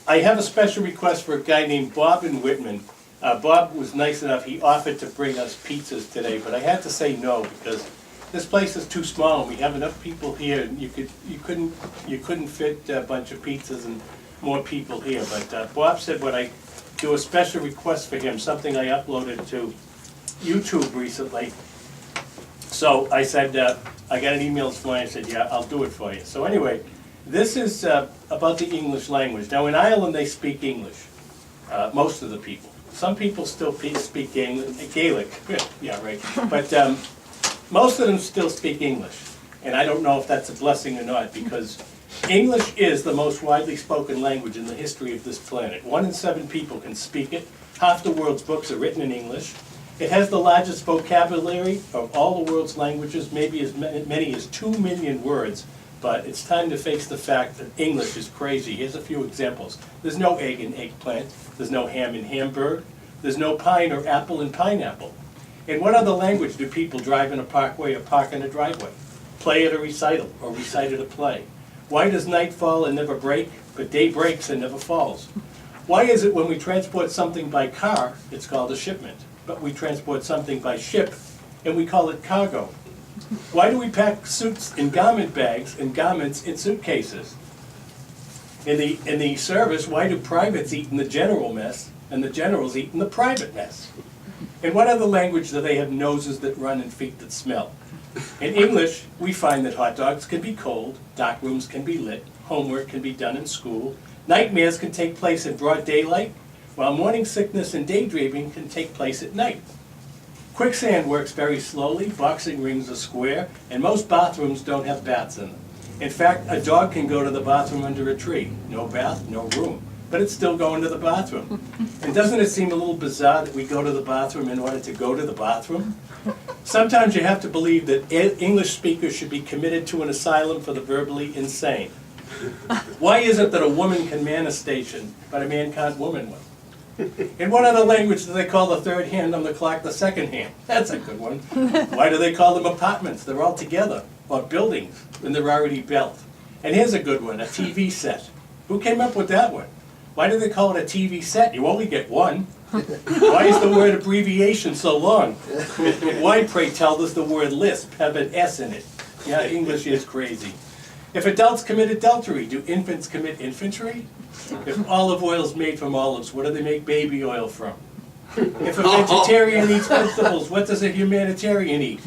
I have a special request for a guy named Bob in Whitman. Bob was nice enough, he offered to bring us pizzas today, but I had to say no because this place is too small, and we have enough people here, and you couldn't fit a bunch of pizzas and more people here. But Bob said, would I do a special request for him, something I uploaded to YouTube recently. So I said, I got an email this morning, I said, yeah, I'll do it for you. So anyway, this is about the English language. Now in Ireland they speak English, most of the people. Some people still speak Gaelic, yeah, right. But most of them still speak English, and I don't know if that's a blessing or not, because English is the most widely spoken language in the history of this planet. 1 in 7 people can speak it. Half the world's books are written in English. It has the largest vocabulary of all the world's languages, maybe as many as 2 million words, but it's time to face the fact that English is crazy. Here's a few examples. There's no egg in eggplant. There's no ham in Hamburg. There's no pine or apple in pineapple. In what other language do people drive in a parkway or park in a driveway? Play at a recital or recite at a play? Why does night fall and never break, but day breaks and never falls? Why is it when we transport something by car, it's called a shipment, but we transport something by ship and we call it cargo? Why do we pack suits in garment bags and garments in suitcases? In the service, why do privates eat in the general mess and the generals eat in the private mess? In what other language do they have noses that run and feet that smell? In English, we find that hot dogs can be cold, dark rooms can be lit, homework can be done in school, nightmares can take place in broad daylight, while morning sickness and daydreaming can take place at night. Quicksand works very slowly, boxing rings are square, and most bathrooms don't have baths in them. In fact, a dog can go to the bathroom under a tree. No bath, no room. But it's still going to the bathroom. And doesn't it seem a little bizarre that we go to the bathroom in order to go to the bathroom? Sometimes you have to believe that English speakers should be committed to an asylum for the verbally insane. Why is it that a woman can man a station, but a man can't woman one? In what other language do they call the third hand on the clock the second hand? That's a good one. Why do they call them apartments? They're all together. Or buildings, when they're already built. And here's a good one, a TV set. Who came up with that one? Why do they call it a TV set? You only get one. Why is the word abbreviation so long? Why, pray tell, does the word lisp have an S in it? Yeah, English is crazy. If adults commit adultery, do infants commit infantry? If olive oil is made from olives, what do they make baby oil from? If a vegetarian eats vegetables, what does a humanitarian eat?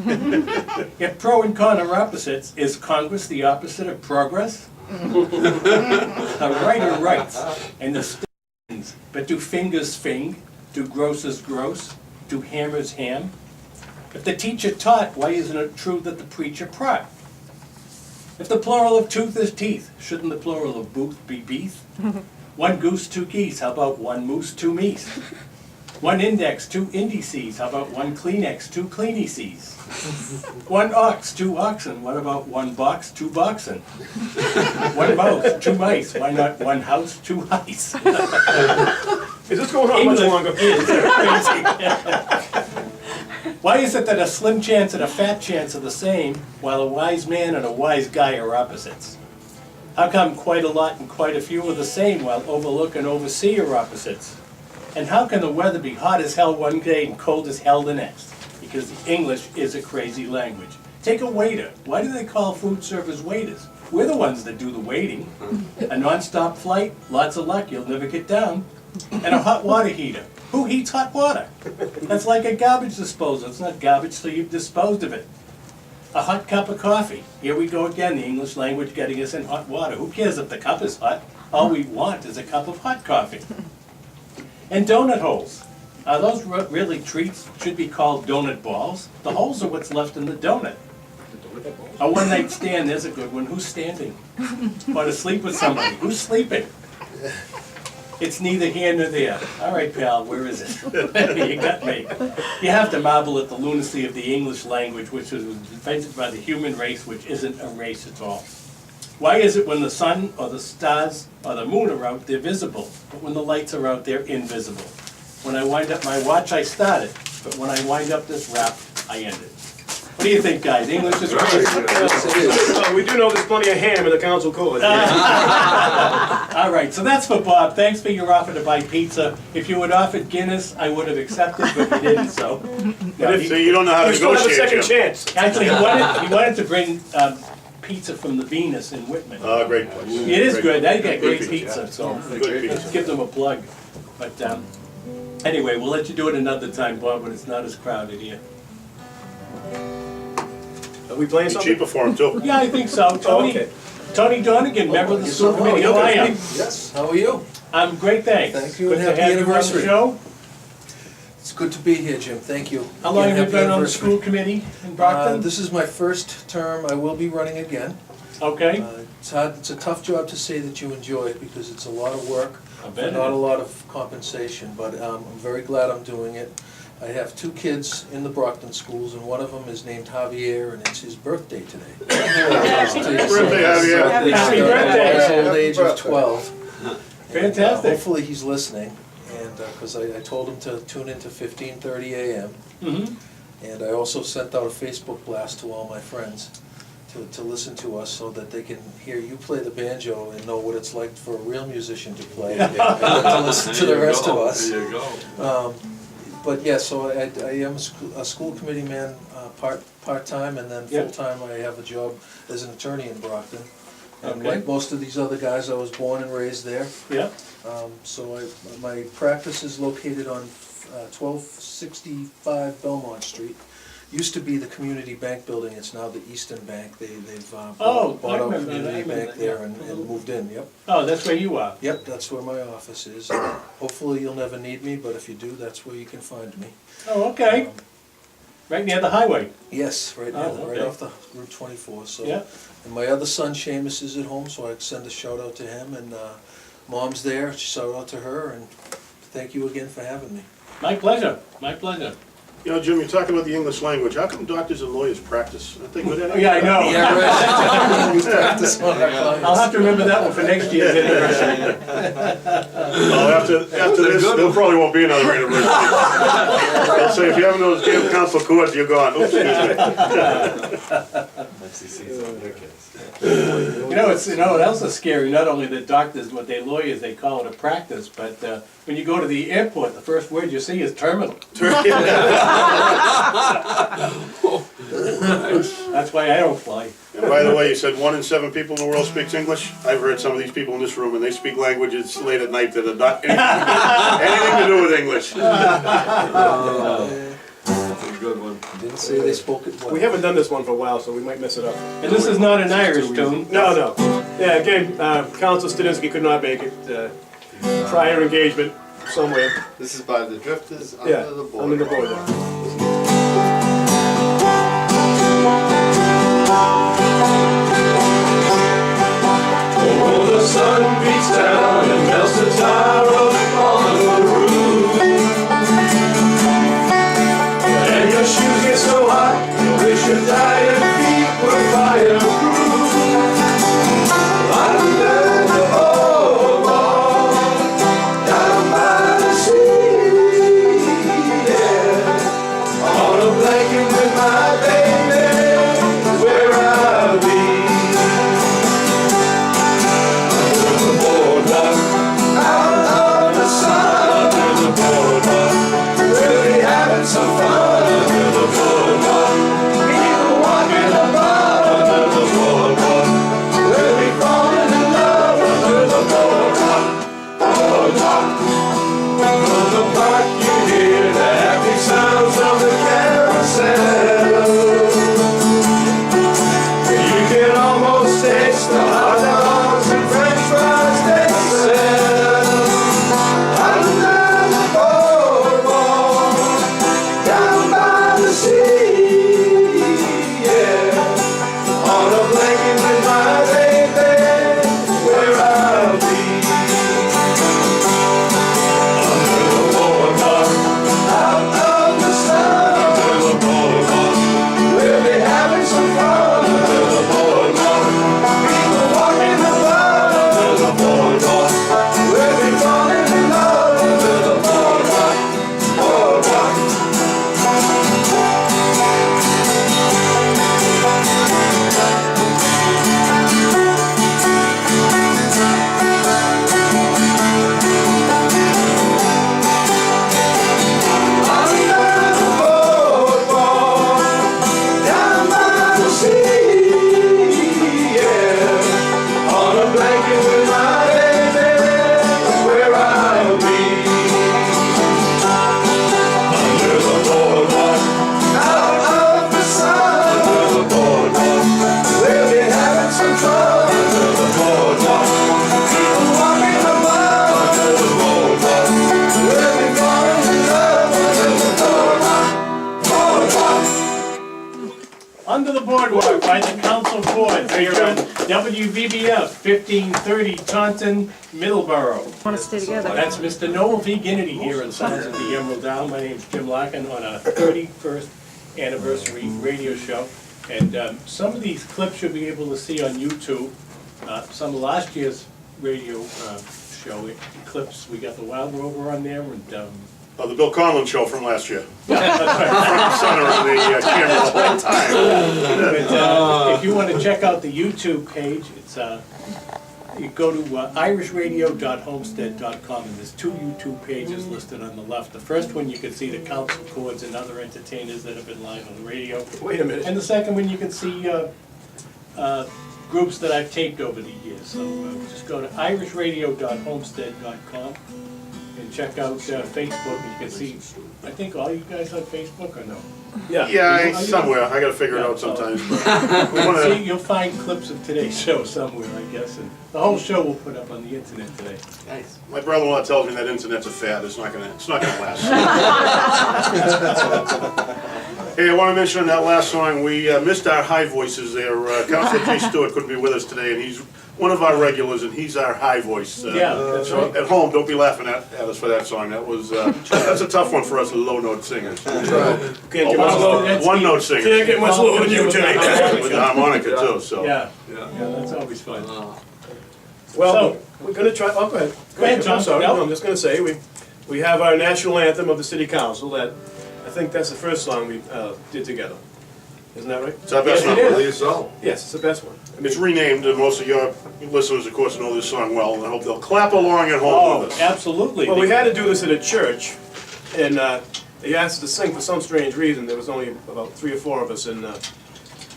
If pro and con are opposites, is Congress the opposite of progress? A writer writes, and the stands, but do fingers fing? Do grocers gross? Do hammers ham? If the teacher taught, why isn't it true that the preacher prot? If the plural of tooth is teeth, shouldn't the plural of booth be beef? One goose, two geese, how about one moose, two meese? One index, two indices, how about one Kleenex, two Kleeneces? One ox, two oxen, what about one box, two boxen? One mouse, two mice, why not one house, two mice? Is this going on much longer? Why is it that a slim chance and a fat chance are the same, while a wise man and a wise guy are opposites? How come quite a lot and quite a few are the same, while overlook and oversee are opposites? And how can the weather be hot as hell one day and cold as hell the next? Because English is a crazy language. Take a waiter. Why do they call food servers waiters? We're the ones that do the waiting. A non-stop flight, lots of luck, you'll never get down. And a hot water heater. Who heats hot water? That's like a garbage disposal. It's not garbage till you've disposed of it. A hot cup of coffee. Here we go again, the English language getting us in hot water. Who cares if the cup is hot? All we want is a cup of hot coffee. And donut holes. Are those really treats? Should be called donut balls. The holes are what's left in the donut. A one-night stand, there's a good one. Who's standing? Want to sleep with somebody? Who's sleeping? It's neither here nor there. All right, pal, where is it? You got me. You have to marvel at the lunacy of the English language, which was invented by the human race, which isn't a race at all. Why is it when the sun or the stars or the moon are out, they're visible, but when the lights are out, they're invisible? When I wind up my watch, I start it, but when I wind up this rap, I end it. What do you think, guys? English is great. We do know there's plenty of ham in the council chords. All right, so that's for Bob. Thanks for your offer to buy pizza. If you had offered Guinness, I would have accepted, but you didn't, so. So you don't know how to You still have a negotiate, second Jim. chance. Actually, he wanted to bring pizza from the Venus in Whitman. Oh, great place. It is good. They got great Good pizza, so Good pizza. give them a plug. But anyway, we'll let you do it another time, Bob, when it's not as crowded here. Are we playing Be something? cheaper for him, too. Yeah, I think so. Tony, okay. Tony Donegan, member of the school committee. How are you? Yes, how are you? I'm great, thanks. Thank you, Good and to happy have you on the anniversary. show. It's good to be here, Jim, thank you. How long Again, have you happy been on the anniversary. school committee in Brockton? This is my first term, I will be running again. Okay. It's a tough job to say that you enjoy it, because it's a lot of work, I bet not it a is. lot of compensation, but I'm very glad I'm doing it. I have 2 kids in the Brockton schools, and one of them is named Javier, and it's his birthday today. Birthday, Javier. Happy birthday. At his old age of 12. Fantastic. Hopefully he's listening, and, because I told him to tune into 1530 AM. Mm-hmm. And I also sent out a Facebook blast to all my friends to listen to us, so that they can hear you play the banjo and know what it's like for a real musician to play, and then to listen to the rest of us. There you go. But yeah, so I am a school committee man, part-time, and then Yep. full-time I have a job as an attorney in Brockton. And Okay. like most of these other guys, I was born and raised there. Yeah. So my practice is located on 1265 Belmont Street. Used to be the Community Bank building, it's now the Eastern Bank. They've Oh, bought I out remember that, Community I remember Bank that, there yeah. and moved in, yep. Oh, that's where you are. Yep, that's where my office is. Hopefully you'll never need me, but if you do, that's where you can find me. Oh, okay. Right near the highway. Yes, right now, Oh, right okay. off the Route 24, so. Yeah. And my other son Seamus is at home, so I send a shout out to him, and Mom's there, shout out to her, and thank you again for having me. My pleasure. My pleasure. You know, Jim, you're talking about the English language. How come doctors and lawyers practice? Aren't they good at it? Yeah, I know. Yeah, right. We practice on our clients. I'll have to remember that one for next year's anniversary. Well, after this, there probably won't be another anniversary. I'll say, if you haven't those damn council chords, you're gone. Oops, excuse me. You know what else is scary? Not only the doctors, what they lawyers, they call it a practice, but when you go to the airport, the first word you see is terminal. That's why I don't fly. And By the way, you said 1 in 7 people in the world speaks English. I've heard some of these people in this room, and they speak languages late at night that are not anything to do with English. That's a good one. Didn't say they spoke it well. We haven't done this one for a while, so we might mess it up. And this is not an Irish tune. No. Yeah, again, Council Studinsky could not make it. Prior engagement somewhere. This is by the Drifters, Yeah, Under the Boardwalk. Under the Boardwalk. Oh, the sun beats down and melts the tar on the roof. And your shoes get so hot, you wish your tired feet were fireproof. Under the boardwalk, down by the sea, yeah. On a blanket with my baby, where I'll be. Some fun under the boardwalk. People walking about under the boardwalk. We'll be falling in love under the boardwalk. Boardwalk. From the park you hear the happy sounds of the carousel. You can almost taste the hot dogs and French fries they sell. Under the boardwalk, down by the sea, yeah. On a blanket with my baby, where I'll be. Under the boardwalk, out of the sun. Under the boardwalk, we'll be having some fun. Under the boardwalk, people walking about. Under the boardwalk, we'll be falling in love. Under the boardwalk, boardwalk. Down by the sea, yeah. On a blanket with my baby, where I'll be. Under the boardwalk, out of the sun. Under the boardwalk, we'll be having some fun. Under the boardwalk, people walking about. Under the boardwalk, we'll be falling in love. Under the boardwalk, boardwalk. Under the Boardwalk by the Council Chords here on WVBF 1530 Taunton, Middleborough. Want to stay together? That's Mr. Noel V. Ginnity here on Sounds of the Emerald Isle. My name's Jim Larkin on our 31st anniversary radio show. And some of these clips you'll be able to see on YouTube. Some of last year's radio show clips, we got the Wild Rover on there and The Bill Conlon show from last year. that's right. Front and center on the camera the whole time. But if you want to check out the YouTube page, it's you go to irishradio.homestead.com and there's 2 YouTube pages listed on the left. The first one you can see the Council Chords and other entertainers that have been live on the radio. Wait a minute. And the second one you can see groups that I've taped over the years. So just go to irishradio.homestead.com and check out Facebook. You can see, I think all you guys on Facebook or no? Yeah, somewhere. I gotta figure it out sometimes. See, you'll find clips of today's show somewhere, I guess, and the whole show we'll put up on the internet today. Nice. My brother-in-law tells me that internet's a fad. It's not gonna last. Hey, I want to mention on that last song, we missed our high voices there. Councilor Jay Stewart couldn't be with us today, and he's one of our regulars, and he's our high voice. Yeah, that's so right. at home, don't be laughing at us for that song. That was that's a tough one for us low-note singers. Can't get much lower. One-note singers. Can't get much lower than you, Jimmy. With the harmonica too. So Yeah, that's always fun. Well, we're gonna try, oh, go ahead. Go ahead, John. I'm sorry, Yep. no, I'm just gonna say, we have our national anthem of the city council that, I think that's the first song we did together. Isn't that right? it's our best Yes, song. it is. Believe so. Yes, it's the best one. It's renamed, and most of your listeners, of course, know this song well, and I hope they'll clap along at home with us. Absolutely. Well, we had to do this at a church, and they asked us to sing for some strange reason. There was only about 3 or 4 of us, and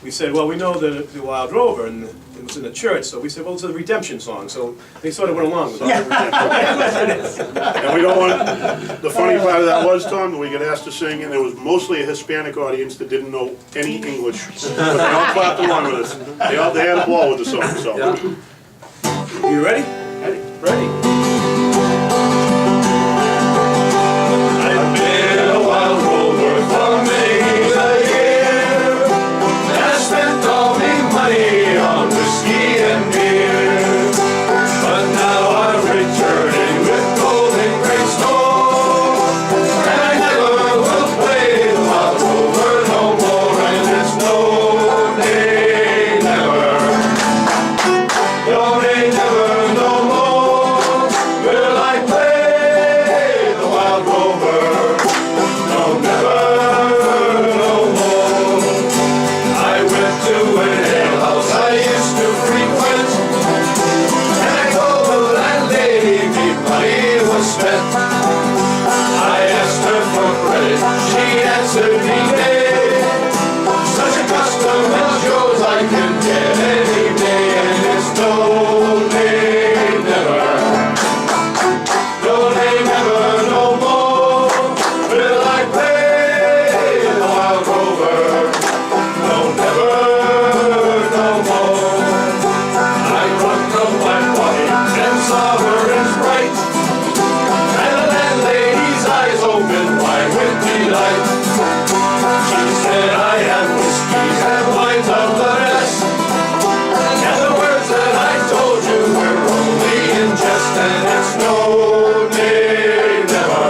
we said, well, we know the Wild Rover, and it was in a church, so we said, well, it's a redemption song, so they sort of went along with it. And we don't want, the funny part of that was, Tom, we got asked to sing, and there was mostly a Hispanic audience that didn't know any English. But they all clapped along with us. They had a ball with the song, so. You ready? Ready. I've been a wild rover for many a year, and I spent all my money on whiskey and beer. But now I'm returning with gold and great store, and I never will play the wild rover no more, and it's no day never. No day never, no more will I play the wild rover. No, never, no more. I went to an alehouse I used to frequent, and I told the landlady me money was spent. I asked her for credit, she answered me nay. Such a custom as yours I can get any day, and it's no day never. No day never, no more will I play the wild rover. No, never, no more. I looked up my pocket and saw her as bright, and the landlady's eyes opened wide with delight. She said, I have whiskeys and wines of the best, and the words that I told you were only in jest, and it's no day never.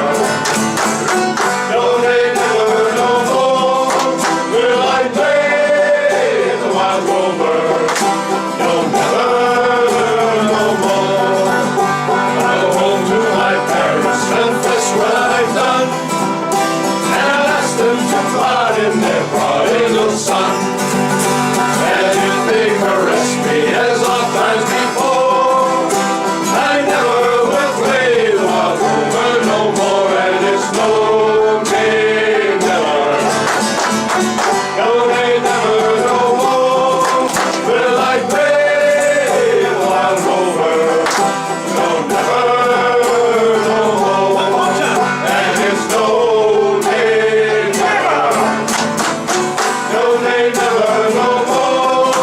No day never, no more will I play the wild rover. No, never, no more. I'll go home to my parents, confess what I've done, and I'll ask them to pardon their prodigal son. And if they caress me as oft times before, I never will play the wild rover no more, and it's no day never. No day never, no more will I play the wild rover. No, never, no more, and it's no day never. No day never, no more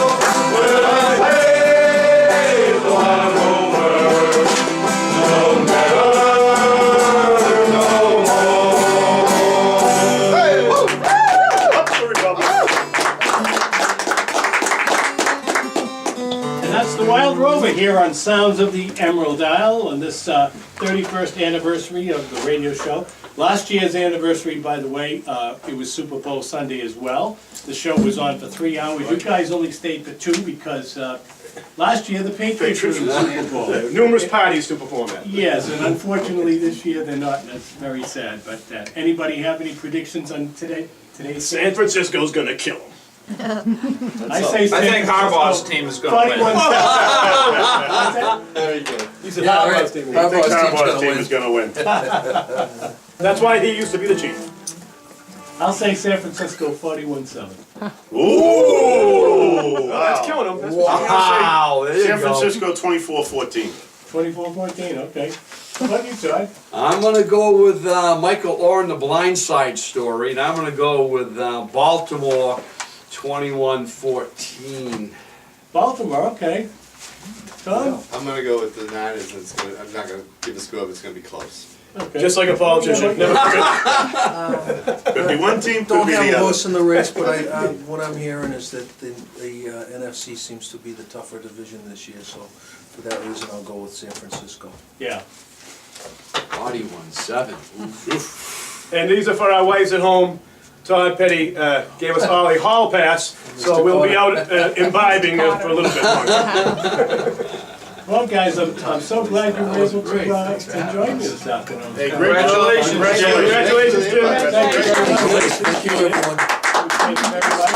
will I play the wild rover. No, never, no more. Hey, woo! Up the Republic. And that's the Wild Rover here on Sounds of the Emerald Isle on this 31st anniversary of the radio show. Last year's anniversary, by the way, it was Super Bowl Sunday as well. The show was on for 3 hours. You guys only stayed for 2 because last year the Patriots were in the Super Bowl. Numerous parties to perform at. Yes, and unfortunately this year they're not. That's very sad. But anybody have any predictions on today's San Francisco's gonna kill them. I say San I think Harbaugh's Francisco, team is going to win. 41-7. Very good. He said Yeah, Harbaugh's right. team. I think Harbaugh's team is gonna win. That's why he used to be the chief. I'll say San Francisco 41-7. Ooh! That's killing him. That's Wow, there you San go. Francisco 24-14. 24-14, okay. What about you, Todd? I'm gonna go with Michael Orr and the Blind Side story, and I'm gonna go with Baltimore 21-14. Baltimore, okay. Tom? I'm gonna go with the Niners. I'm not gonna give a score, but it's gonna be close. Okay. Just like a politician. Never forget. Could be one team, could Don't be have the a other. horse in the race, but what I'm hearing is that the NFC seems to be the tougher division this year, so for that reason, I'll go with San Francisco. Yeah. 41-7. And these are for our wives at home. Todd Petti gave us all a hall pass, so we'll be out imbibing for a little bit longer. Well, guys, I'm so glad you were able to join me this afternoon. Hey, congratulations. Congratulations, Jim. Thank you very much. Thank you, everyone. Thank you very much.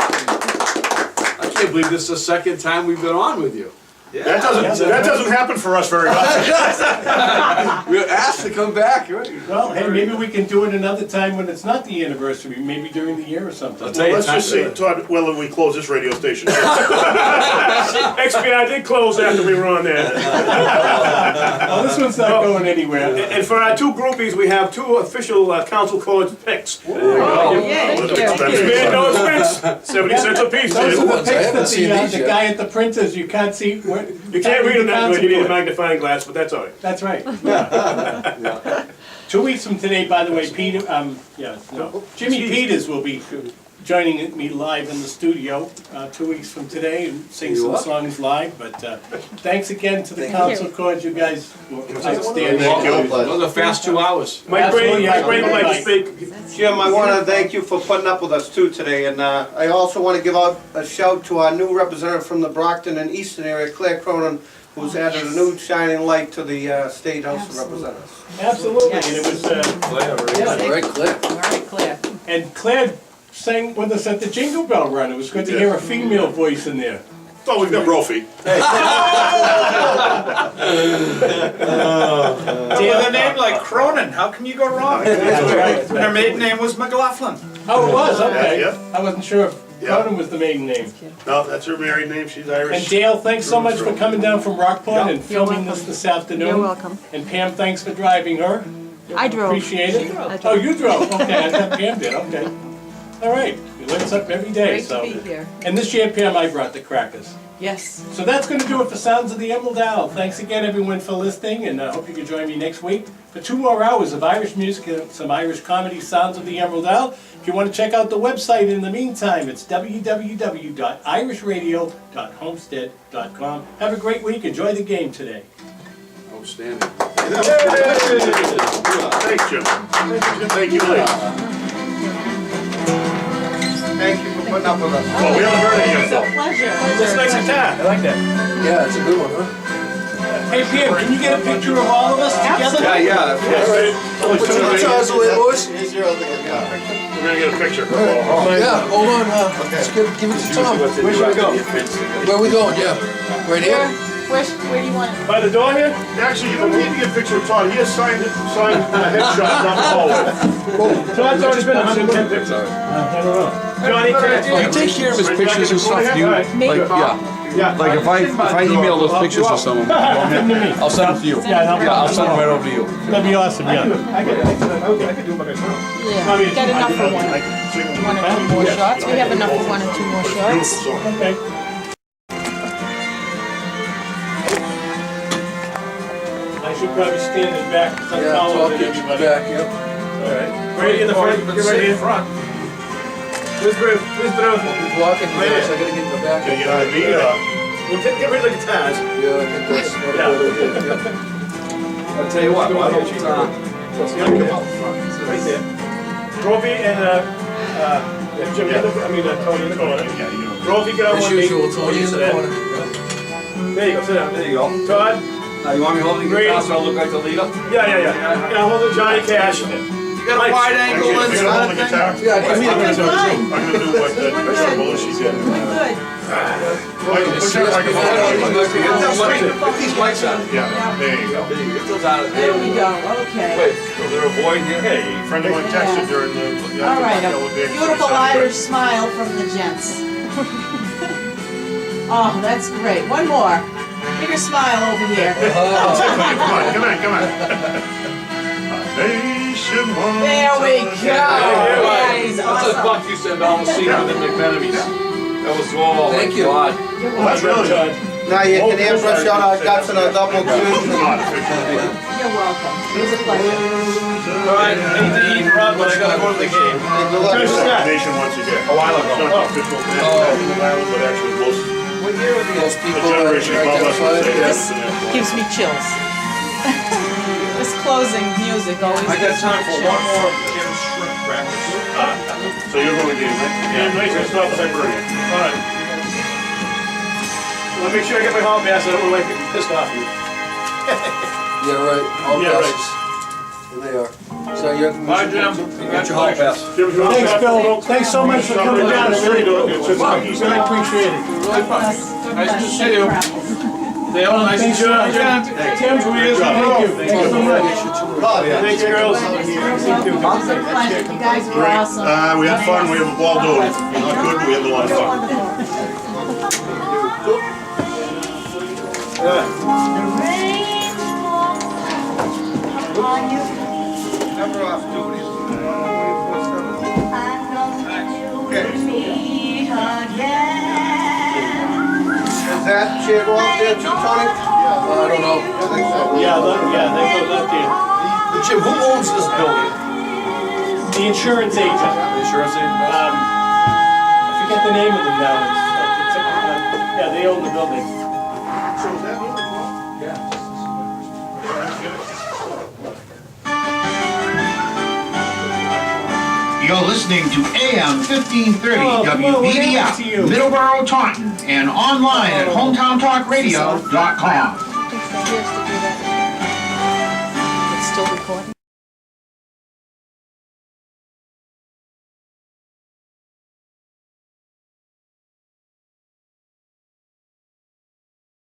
I can't believe this is the second time we've been on with you. That doesn't happen for us very often. We're asked to come back, right? Well, hey, maybe we can do it another time when it's not the anniversary, maybe during the year or something. Well, let's just see, Todd, whether we close this radio station. XPI did close after we were on there. Oh, this one's not going anywhere. And for our two groupies, we have two official Council Chords picks. Oh, yay. Man knows wins. 70 cents a piece. Those are the ones I haven't picks seen that these the yet. guy at the printers, you can't see. You can't read them that good, you need a magnifying glass, but that's all right. That's right. 2 weeks from today, by the way, Peter, Jimmy Peters will be joining me live in the studio 2 weeks from today and sing some songs live. But thanks again to the Council Chords. You guys were outstanding. Those are fast 2 hours. Mike Brady would like to speak. Jim, I want to thank you for putting up with us too today, and I also want to give out a shout to our new representative from the Brockton and Eastern area, Claire Cronin, who's added a new shining light to the State House of Representatives. Absolutely, and it was, Very clear. All right, Claire. and Claire sang with us at the Jingle Bell Run. It was good to hear a female voice in there. Oh, we've got Brophy. With a name like Cronin, how can you go wrong? And her maiden name was McLaughlin. Oh, it was, okay. Yeah. I wasn't sure if Cronin was the maiden name. No, that's her married name, she's Irish. And Dale, thanks so much for coming down from Rockport and filming welcome. this afternoon. You're welcome. And Pam, thanks for driving her. I drove. Appreciate it. I drove. Oh, you drove, okay, I thought Pam did, okay. All right, you lights up every day, Great to so. be here. And this year, Pam, I brought the crackers. Yes. So that's going to do it for Sounds of the Emerald Isle. Thanks again, everyone, for listening, and I hope you can join me next week for 2 more hours of Irish music and some Irish comedy, Sounds of the Emerald Isle. If you want to check out the website in the meantime, it's www.irishradio.homestead.com. Have a great week. Enjoy the game today. Outstanding. Thanks, Jim. Thank you, Lee. Thank you for putting up with us. Well, we haven't heard it yet, It's a though. pleasure. That's a nice guitar, I like that. Yeah, it's a good one, huh? Hey, Pam, can you get a picture of all of us together? Yeah. Put your guitars away, boys. Here's your other guitar. We're gonna get a picture. Yeah, hold on, let's give it to Tom. Where should we go? Where are we going, yeah? Right here? Where do you want it? By the door here? Actually, you don't need to get a picture of Todd, he has signed a headshot down the hallway. Todd's already been 110 pictures. I don't know. Johnny, Do you take care of his pictures and stuff? Do you, like, like if I email those pictures to someone, I'll send them to you. Yeah, I'll send them right over to you. That'd be awesome, yeah. I could do it by myself. Yeah, we got enough for one or two more shots. We have enough for 1 or 2 more shots. Okay. I should probably stand in back, because I'm Yeah, taller talk than it everybody. back, yep. All right. Brady in the front, get right here. Front. Where's Brody? He's blocking you guys, I gotta get in the back. Can you get me, Well, get rid of the guitars. Yeah, I think that's what Yeah. it is, yeah. I'll tell you what, why don't you, Right there. Brophy and, Jim, Tony in the corner. Brophy, get on As one knee. usual, Tony in the corner. There you go, sit down. there you go. Todd? Now, you want me holding the guitar so I look like the leader? Yeah, hold it, Johnny Cash. You got a wide angle Actually, lens if you're gonna hold the on guitar, Yeah, I mean, I'm gonna do fine. I'm gonna do what Commissioner Belushi did. We're good. Put your microphone. Put these mics on. Yeah, there you go. Get those out of There we go, okay. Wait, is there a void here? Hey, a friend of mine texted during the. All right, a beautiful Irish smile from the gents. Oh, that's great. One more. Bigger smile over here. Come on. Nation one. There we go. Yeah, he's That's a awesome. buck you send all the scene with the McMenamies. That was all. Thank you. God. You're Well, that's welcome. really good. Now you can airbrush out our guts and our double chin. You're welcome. It was a pleasure. All right, I need to eat, Rob, but I gotta go to the game. Nation once again. A while ago. It's not official national island, but actually most, Those the people generation are above us would say identified. that's the national. Gives me chills. This closing music always I got gives me time for chills. one more Jim's shrimp crackers. So you're going to game, right? Yeah, nice, it's not the same burger. All right. Well, make sure I get my hall pass, I don't want to get pissed off you. Yeah, right, all Yeah, passes. There they are. So you're. Bye, Jim. Got your hall pass. Thanks, Bill. Thanks so much for coming down. I really appreciate it. Really fun. Nice to see you. Dale, nice to meet you. Tim's with us, thank you. Thank you so much. Thanks, girls. You guys were awesome. We had fun, we have a ball doing it. Not good, but we had a lot of fun. Never off duty. Is that chair go out there too, Tony? I don't know. I think so. Yeah, that goes up there. Jim, who owns this building? The insurance agent. Insurance agent? I forget the name of them now. Yeah, they own the building. You're listening to AM 1530 WVBF, Middleborough, Taunton, and online at hometowntalkradio.com. I think so. He has to do that.